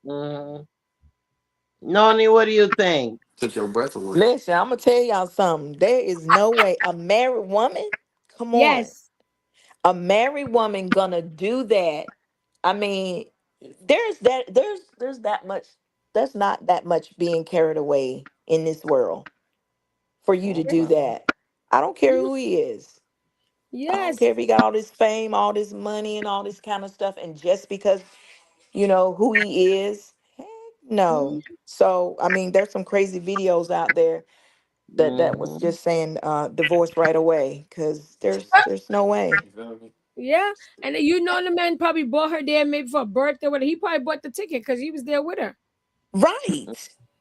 Mhm. Noni, what do you think? Took your breath away. Listen, I'm gonna tell y'all something. There is no way a married woman. Come on, Yes. a married woman gonna do that. I mean, there's that much. There's not that much being carried away in this world for you to do Okay. that. I don't care who he is. I don't Yes. care if he got all this fame, all this money, and all this kind of stuff. And just because you know who he is, heck no. Mhm. So I mean, there's some crazy videos out there that was Hmm. just saying divorce right away because there's no way. Yeah. And then you know the man probably bought her there maybe for a birthday. Whatever. He probably bought the ticket because he was there with her. Right.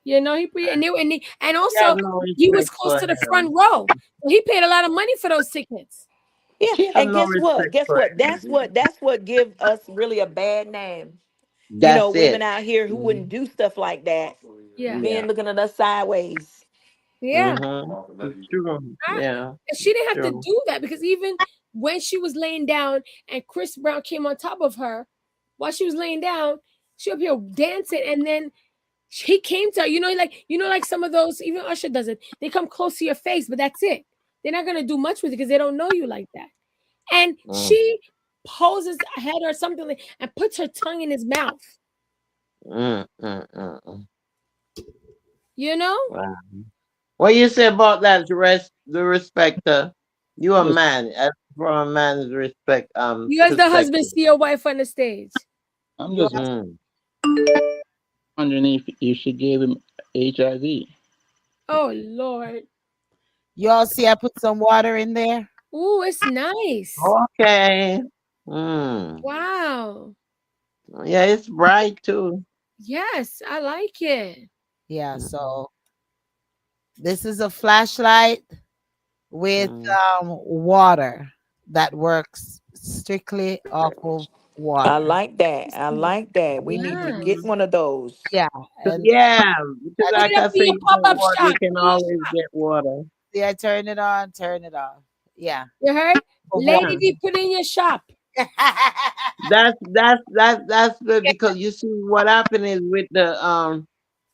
You know, and She has also no he was respect close for to the front him. row. So he paid a lot of money for those tickets. Yeah. She has And no guess what? respect Guess for what? That's him. what give us really a bad name. You know, That's women it. out here who Mhm. wouldn't do stuff like that. Yeah. Yeah. Men looking at us sideways. Yeah. Mm-hmm. It's true. I, Yeah. and she didn't have to True. do that because even when she was laying down and Chris Brown came on top of her while she was laying down, she up here dancing, and then he came to her. Like some of those, even Usher does it. They come close to your face, but that's it. They're not gonna do much with it because they don't know you like that. And Mm, she poses ahead or something and puts her tongue in his mouth. mm, mm, mm. You know? Wow. What you say about that the respecter? You a man. As from a man's respect I'm You as the husband perspective. see your wife on the stage. I'm just Mm. wondering if she gave him HIV. Oh Lord. You all see I put some water in there? Ooh, it's nice. Okay. Mm. Wow. Yeah, it's bright too. Yes, I like it. Yeah, Mhm. so this is a flashlight with Mm. water that works strictly off of I water. like that. I like that. We need to get Yes. one of those. Yeah, and Yeah, because Put that's like it up I in say, your you pop want up water, you shop. can In your always shop. get water. see, I turn it on, turn it off. Yeah, You heard? of water. Lady Yeah. V, put in your shop. That's good because you see what happened is with the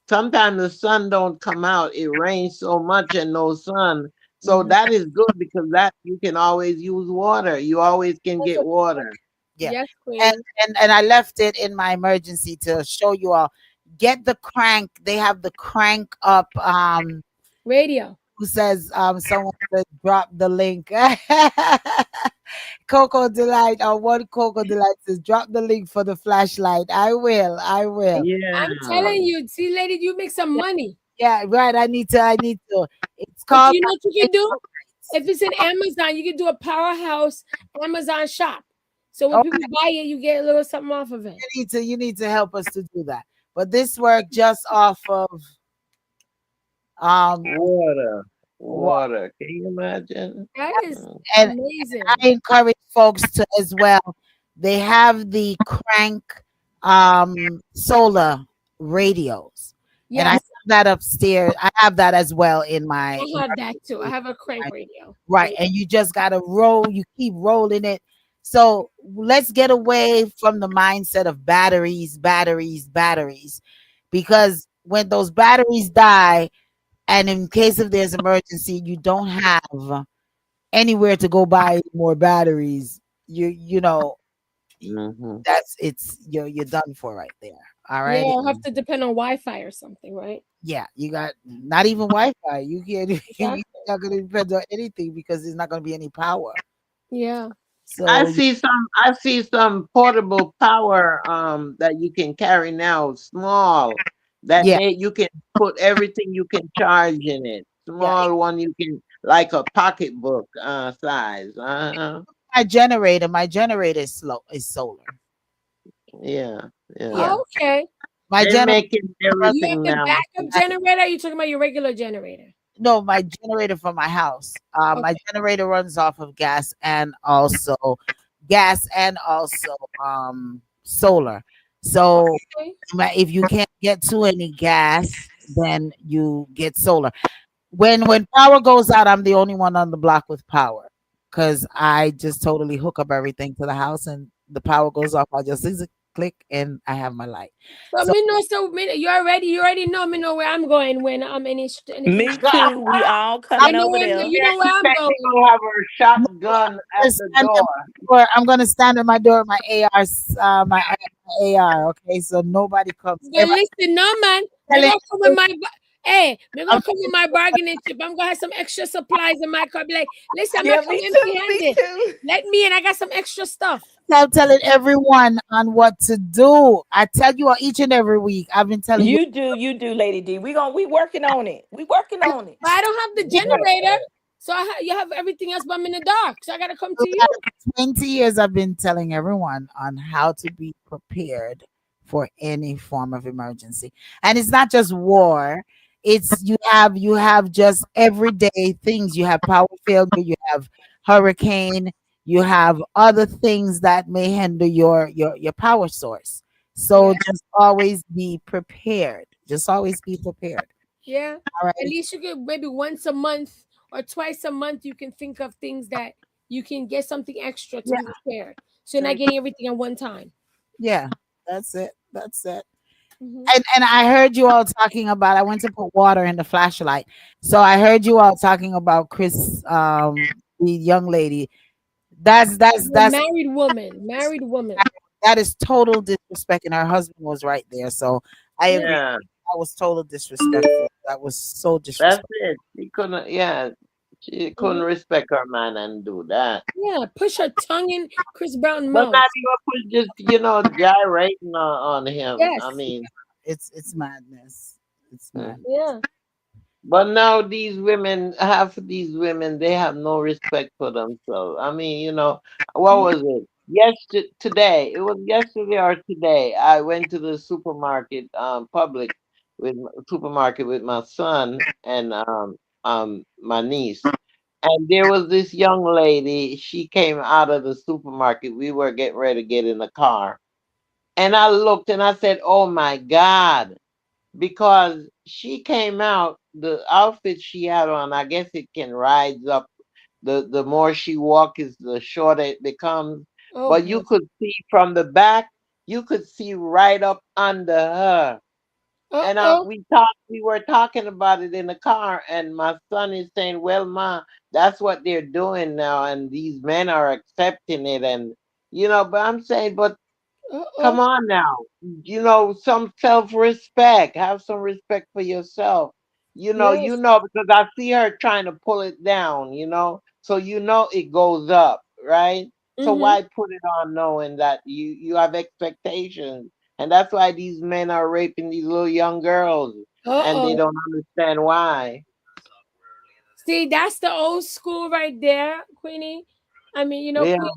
sometimes the sun don't come out. It rains so much and no sun. So Mhm. that is good because that you can always use water. You always can That's get a water. Yeah, yes, and Queenie. and I left it in my emergency to show you all. Get the crank. They have the crank up. Radio. Who says someone said drop the link. Coco Delight or one Coco Delight says drop the link for the flashlight. I will. I will. I'm Yeah. telling you, see, lady, you make some money. Yeah, right. I need to. I need to. It's But called you know what you can do? lights. If it's in Amazon, you can do a powerhouse Amazon shop. So when Okay, people buy it, you get a little something off of it. you need to help us to do that. But this work just off of um Water. wa- Water. Can you imagine? That is Mm. and amazing. I encourage folks to as well. They have the crank solar radios. And I have Yes, that upstairs. I have that as well in my I have that too. I emergency. have a crank radio. Right. And you just gotta roll, you keep rolling it. So let's get away from the mindset of batteries, batteries, batteries. Because when those batteries die, and in case if there's emergency, you don't have anywhere to go buy more batteries. You know, Mm-hmm. that's it's you're done for right there. All Yeah, righty. I'll have to depend on Wi-Fi or something, right? Yeah, you got not even Wi-Fi. You can't you're Exactly. not gonna depend on anything because there's not gonna be any power. Yeah. So I see some portable power that you can carry now, small, that yeah, may you can put everything you can charge in it. yeah. Small one you can like a pocketbook size. My generator is slow is solar. Yeah, Yeah. yeah. Okay. My They're generator making runs You everything have the now. backup generator? Or you talking about your regular generator? no, my generator for my house. My Okay. generator runs off of gas and also solar. So Okay. if you can't get to any gas, then you get solar. When power goes out, I'm the only one on the block with power because I just totally hook up everything to the house, and the power goes off. I just click and I have my light. So So me know so me, you already know me know where I'm going when anything Me happens. too. We all I'm coming over there. You know where I'm She going. gonna have her shotgun at gonna the stand at door. my door. I'm gonna stand at my door with my AR, my AR. Okay, so nobody comes. But Everybody listen, no man, me telling gonna come with my hey, me I'm gonna come with my bargaining chip. I'm gonna have some extra supplies in my car. Be like, listen, I'm not Yeah, coming me empty too. Me handed. too. Let me in. I got some extra stuff. telling everyone on what to do. I tell you all each and every week. I've been telling you. You do, Lady D. We working on it. We working on it. But I don't have the generator, so you have everything else. But I'm in the dark, so I gotta come For to the you. last 20 years, I've been telling everyone on how to be prepared for any form of emergency. And it's not just war. It's you have just everyday things. You have power failure, you have hurricane, you have other things that may hinder your power source. So Yeah, just always be prepared. Just always be prepared. yeah. All At right. least you could maybe once a month or twice a month you can think of things that you can get something extra to Yeah. be prepared. So you're not getting everything at one time. Yeah. That's it. That's it. Hmm. And I heard you all talking about I went to put water in the flashlight. So I heard you all talking about Chris, the young lady. That's Married woman. that is total disrespect. And her husband was right there. So I Yeah, agree. Yeah, That was total disrespectful. That was so that's disrespectful. it. She couldn't. Yeah, she couldn't hmm, respect her man and do that. yeah. Push her tongue in Chris Brown But mouth. not even put just gyrating on him. I Yes, mean, It's madness. It's mm, madness. yeah. But now these women, half of these women, they have no respect for themselves. I mean, what Yeah. was it? Today. It was yesterday or today. I went to the supermarket, supermarket with my son and my niece. And there was this young lady. She came out of the supermarket. We were getting ready to get in the car, and I looked and I said, "Oh my God." Because she came out, the outfit she had on, I guess it can rise up. The more she walk is the shorter it becomes. Oh But boy. you could see from the back, you could see right up under her. And Uh-oh. we were talking about it in the car, and my son is saying, "Well, ma, that's what they're doing now, and these men are accepting it." And but I'm saying, but come Uh-oh. on now. Some self-respect. Have some respect for yourself. Yes. Because I see her trying to pull it down, So it goes up, right? So Mm-hmm. why put it on knowing that you have expectations? And that's why these men are raping these little young girls and they Uh-oh. don't understand why. See, that's the old school right there, Queenie. I mean, Yeah, Queen,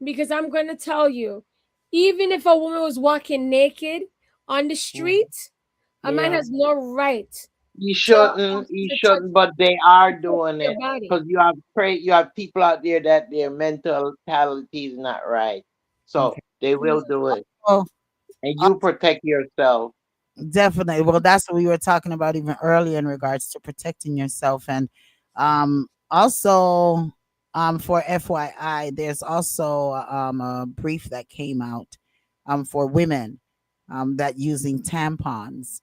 because I'm going to tell you, even if a woman was walking naked on the mhm, street, a man yeah. has no right You to touch shouldn't, but they are to touch doing your it body. because you have people out there that their mentality is not right, so Okay. they Yeah. will do it, Well, and you protect yourself. definitely. Well, that's what we were talking about even earlier in regards to protecting yourself. And also, for FYI, there's also a brief that came out for women that using tampons,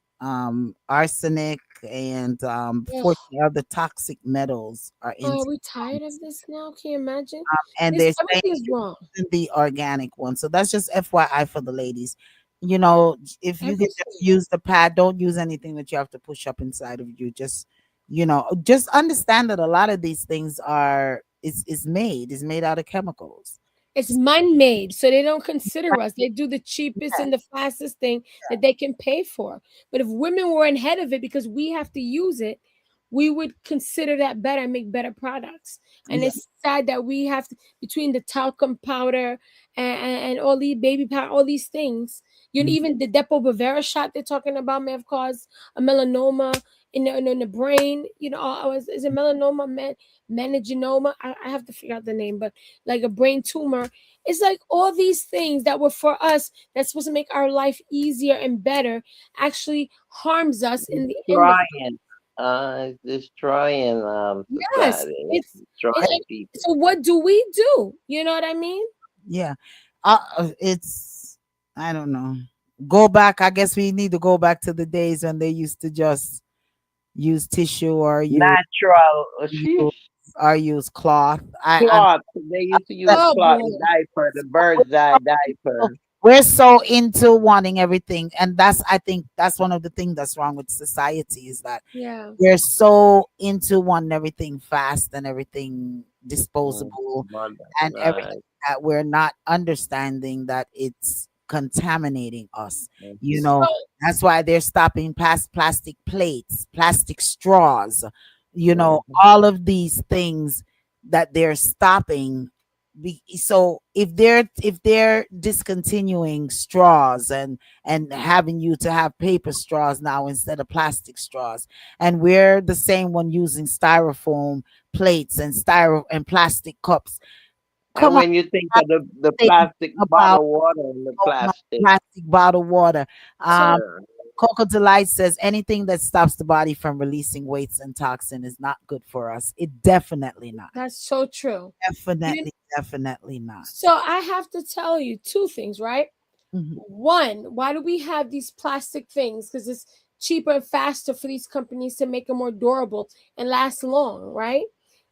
arsenic and Ugh. 40 other toxic metals are in Oh, are we tired tampons. of this now? Can you imagine? And This they're saying everything's wrong. the organic one. So that's just FYI for the ladies. You know, if you can just Everything. use the pad, don't use anything that you have to push up inside of you. Just, just understand that a lot of these things is made out of chemicals. It's man-made, so they don't consider us. They do the cheapest and the fastest thing that they can pay for. But if women were ahead of it because we have to use it, we would consider that better and make better products. And Yeah. it's sad that we have to, between the talcum powder and all these baby powder, all these things. Mhm. Even the Depo-Provera shot they're talking about may have caused a melanoma in the brain. Is it melanoma, meningioma? I have to figure out the name, but like a brain tumor. It's like all these things that were for us that's supposed to make our life easier and better actually harms us in the Destroying, it's destroying yes. society. It's It's Eh, destroying people. so what do we do? You know what I mean? yeah. It's I don't know. Go back. I guess we need to go back to the days when they used to just use tissue or Natural, use sheesh. use cloth. I Cloth. They used to use Oh cloth, boy. the diaper, the bird's eye diaper. we're so into wanting everything, and that's I think that's one of the things that's wrong with society is that Yeah. we're so into wanting everything fast and everything Mm, disposable mother, and everything right. that we're not understanding that it's contaminating us. You So know, that's why they're stopping past plastic plates, plastic straws, Mhm. all of these things that they're stopping. So if they're discontinuing straws and having you to have paper straws now instead of plastic straws, and we're the same one using styrofoam plates and styro and plastic cups. And Come on, when you think I of the think plastic about bottled water and the my plastic, plastic bottled water. Um, uh, Coco Delight says anything that stops the body from releasing weights and toxin is not good for us. It definitely not. that's so true. You Definitely not. so I have to tell you two things, right? Mhm. One, why do we have these plastic things? Because it's cheaper and faster for these companies to make them more durable and last long, right?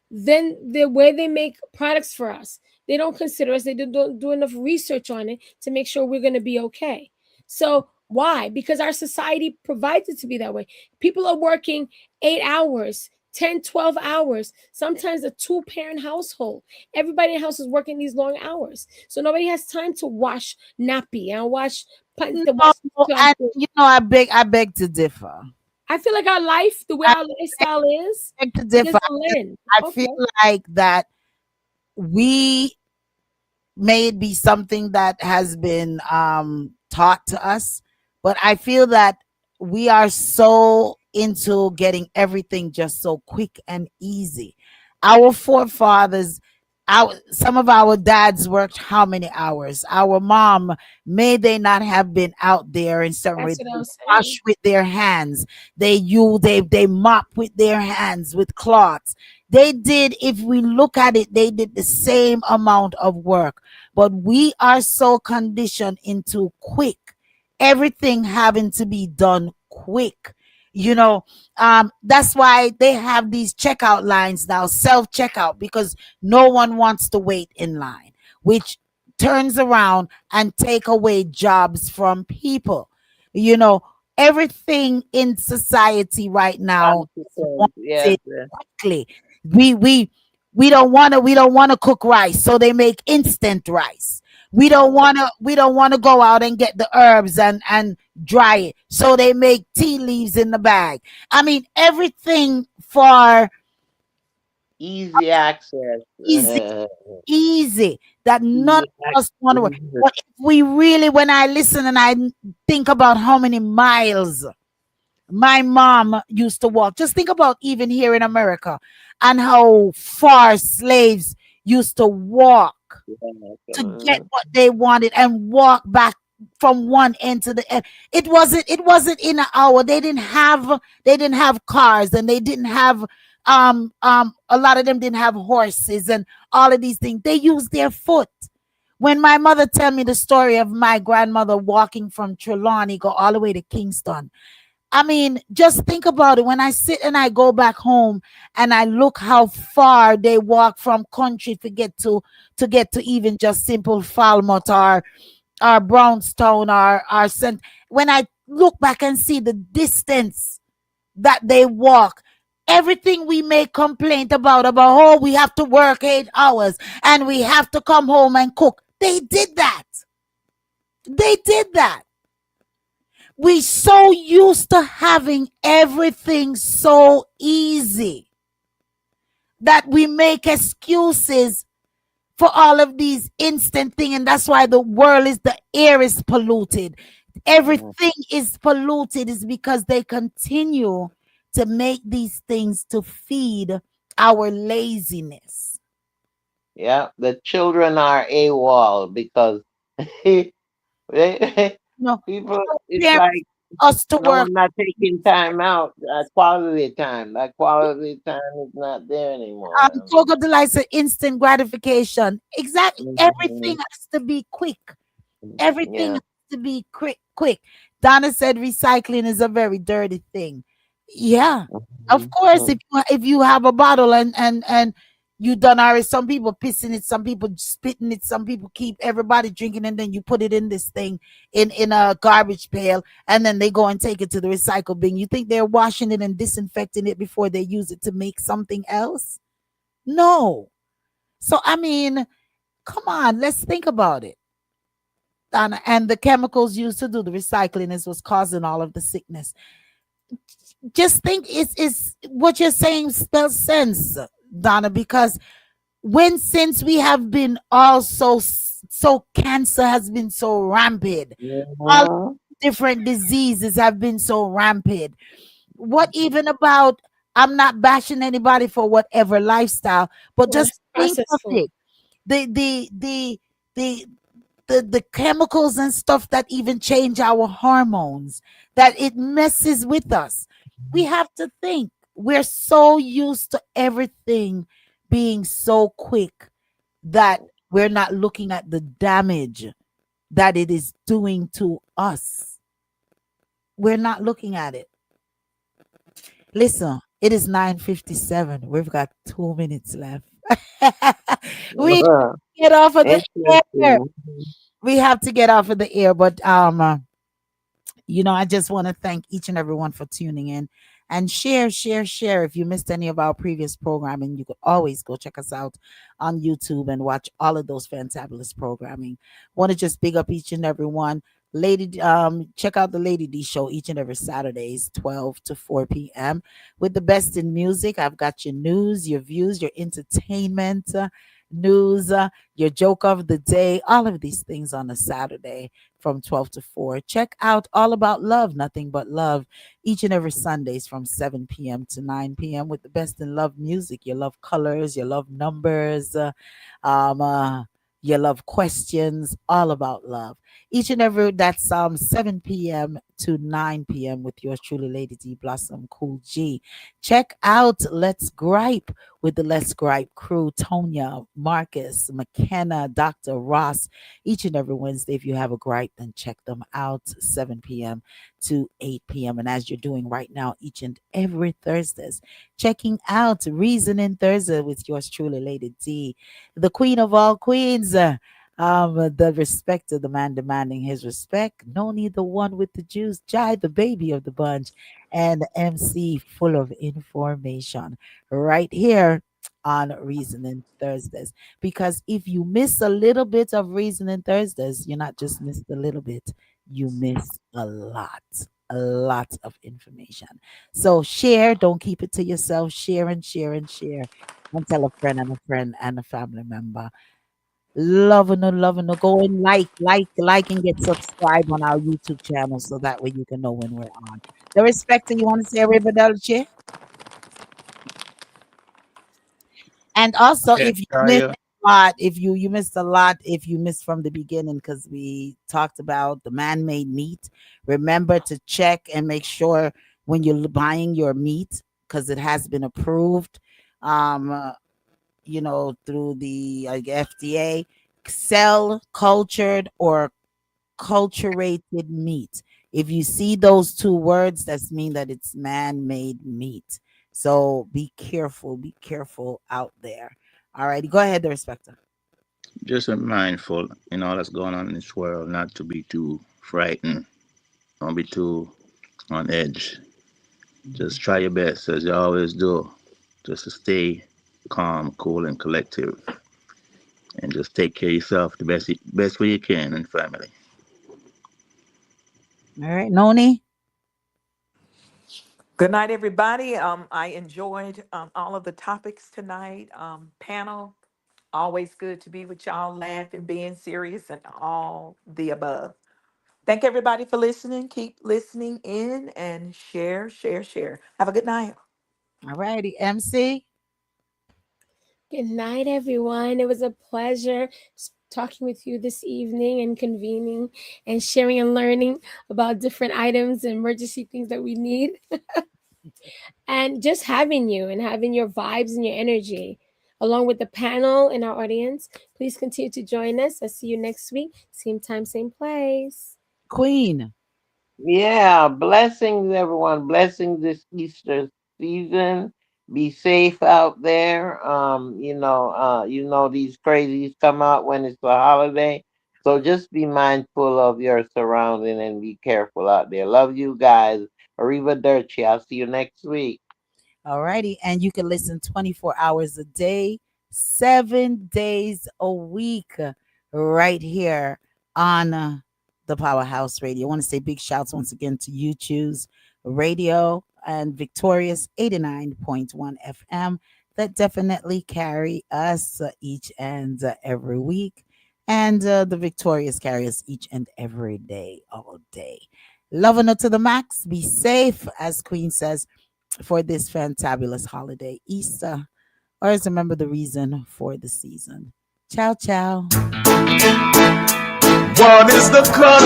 Then the way they make products for us, they don't consider us. They don't do enough research on it to make sure we're going to be okay. So why? Because our society provides it to be that way. People are working 8 hours, 10, 12 hours, sometimes a two-parent household. Everybody in the house is working these long hours. So nobody has time to wash nappy and wash to No, wash and shampoo. I beg to differ. I feel like our life, the way I our lifestyle is, beg to it differ. doesn't lend. I feel Okay. like that we may it be something that has been taught to us, but I feel that we are so into getting everything just so quick and easy. Our forefathers, some of our dads worked how many hours? Our mom, may they not have been out there in some way. That's what They I'm saying. wash with their hands. They mop with their hands with cloths. They did, if we look at it, they did the same amount of work, but we are so conditioned into quick, everything having to be done quick. You know, that's why they have these checkout lines now, self checkout, because no one wants to wait in line, which turns around and take away jobs from people. You know, everything in society right now is Consequence. Yes. wanted quickly. We we we don't want to cook rice, so they make instant rice. We don't want to go out and get the herbs and dry it, so they make tea leaves in the bag. I mean, everything for Easy access. easy, easy, that none Easy of us want to work. access. But if we really, when I listen and I think about how many miles my mom used to walk. Just think about even here in America and how far slaves used to walk to get what they wanted and walk back from one end to the end. It wasn't in an hour. They didn't have cars, and they didn't have a lot of them didn't have horses and all of these things. They used their foot. When my mother tell me the story of my grandmother walking from Trelawney go all the way to Kingston, I mean, just think about it. When I sit and I go back home and I look how far they walk from country to get to even just simple Falmouth or Brownstone or St. When I look back and see the distance that they walk, everything we make complaint about, oh, we have to work 8 hours and we have to come home and cook. They did that. They did that. We so used to having everything so easy that we make excuses for all of these instant things, and that's why the air is polluted. Everything is polluted is because they continue to make these things to feed our laziness. Yeah, the children are AWOL because they, No, people, our it's parents like, us to no, work. I'm not taking time out. That quality time. That quality time is not there anymore. Togo delights an instant gratification. Exactly. Everything Mhm. has to be quick. Everything Yeah. has to be quick, quick. Donna said recycling is a very dirty thing. Yeah, of course. If Mhm. you have a bottle and you done already, some people pissing it, some people spitting it, some people keep everybody drinking, and then you put it in this thing in a garbage pail, and then they go and take it to the recycle bin. You think they're washing it and disinfecting it before they use it to make something else? No. So I mean, come on, let's think about it. And the chemicals used to do the recycling is what's causing all of the sickness. Just think, it's what you're saying spells sense, Donna, because when since we have been all so cancer has been so rampant, all Mhm. different diseases have been so rampant. What even about, I'm not bashing anybody for whatever lifestyle, but Well, just think of processed food. it. The the the the the the chemicals and stuff that even change our hormones, that it messes with us. We have to think, we're so used to everything being so quick that we're not looking at the damage that it is doing to us. We're not looking at it. Listen, it is 9:57. We've got 2 minutes left. We get off of the air. Interesting. We have to get off of the air, but I just want to thank each and everyone for tuning in, and share. If you missed any of our previous programming, you could always go check us out on YouTube and watch all of those fantabulous programming. Want to just big up each and every one. Check out the Lady D show each and every Saturdays, 12 to 4 p.m. with the best in music. I've got your news, your views, your entertainment news, your joke of the day, all of these things on a Saturday from 12 to 4. Check out All About Love, Nothing But Love, each and every Sundays from 7 p.m. to 9 p.m. with the best in love music. You love colors, you love numbers, um, uh, you love questions, all about love. Each and every that's 7 p.m. to 9 p.m. with yours truly, Lady D Blossom Cool G. Check out Let's Gripe with the Let's Gripe crew, Tonya, Marcus, McKenna, Dr. Ross. Each and every Wednesday, if you have a gripe, then check them out, 7 p.m. to 8 p.m. And as you're doing right now, each and every Thursdays, checking out Reasoning Thursday with yours truly, Lady D, the queen of all queens. The respect of the man demanding his respect. Noni, the one with the juice. Jai, the baby of the bunch. And MC, full of information. Right here on Reasoning Thursdays. Because if you miss a little bit of Reasoning Thursdays, you're not just missed a little bit, you miss a lot. A lot of information. So share, don't keep it to yourself. Share and share and share. And tell a friend and a friend and a family member. Loving no. Go and like, and get subscribed on our YouTube channel so that way you can know when we're on. The respect you want to say, everybody? And also, Yeah, if you are missed you? a lot, if you missed a lot, if you missed from the beginning, because we talked about the man-made meat, remember to check and make sure when you're buying your meat, because it has been approved. Um, through the like FDA, cell cultured or culturated meat. If you see those two words, that's mean that it's man-made meat. So be careful out there. All righty, go ahead, the respecter. Just be mindful in all that's going on in this world, not to be too frightened. Don't be too on edge. Just try your best, as you always do, just to stay calm, cool, and collective, and just take care of yourself the best way you can and family. All right, Noni. Good night, everybody. I enjoyed all of the topics tonight. Panel, always good to be with y'all, laughing, being serious, and all the above. Thank everybody for listening. Keep listening in and share, share, share. Have a good night. All righty, MC. Good night, everyone. It was a pleasure talking with you this evening and convening and sharing and learning about different items and emergency things that we need. And just having you and having your vibes and your energy, along with the panel and our audience. Please continue to join us. I'll see you next week. Same time, same place. Queen. Yeah, blessings, everyone. Blessings this Easter season. Be safe out there. These crazies come out when it's a holiday. So just be mindful of your surrounding and be careful out there. Love you guys. Arrivederci. I'll see you next week. All righty. And you can listen 24 hours a day, 7 days a week, right here on the Powerhouse Radio. I want to say big shouts once again to You Choose Radio and Victorious 89.1 FM that definitely carry us each and every week. And the Victorious carry us each and every day, all day. Loving it to the max. Be safe, as Queen says, for this fantabulous holiday, Easter. Always remember the reason for the season. Ciao, ciao. What is the color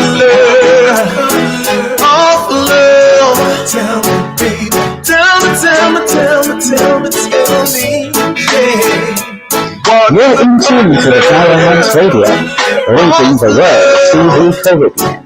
of love? Tell me, baby. Tell me. Yeah. You're in tune to the Powerhouse Radio, linking the world to the Caribbean.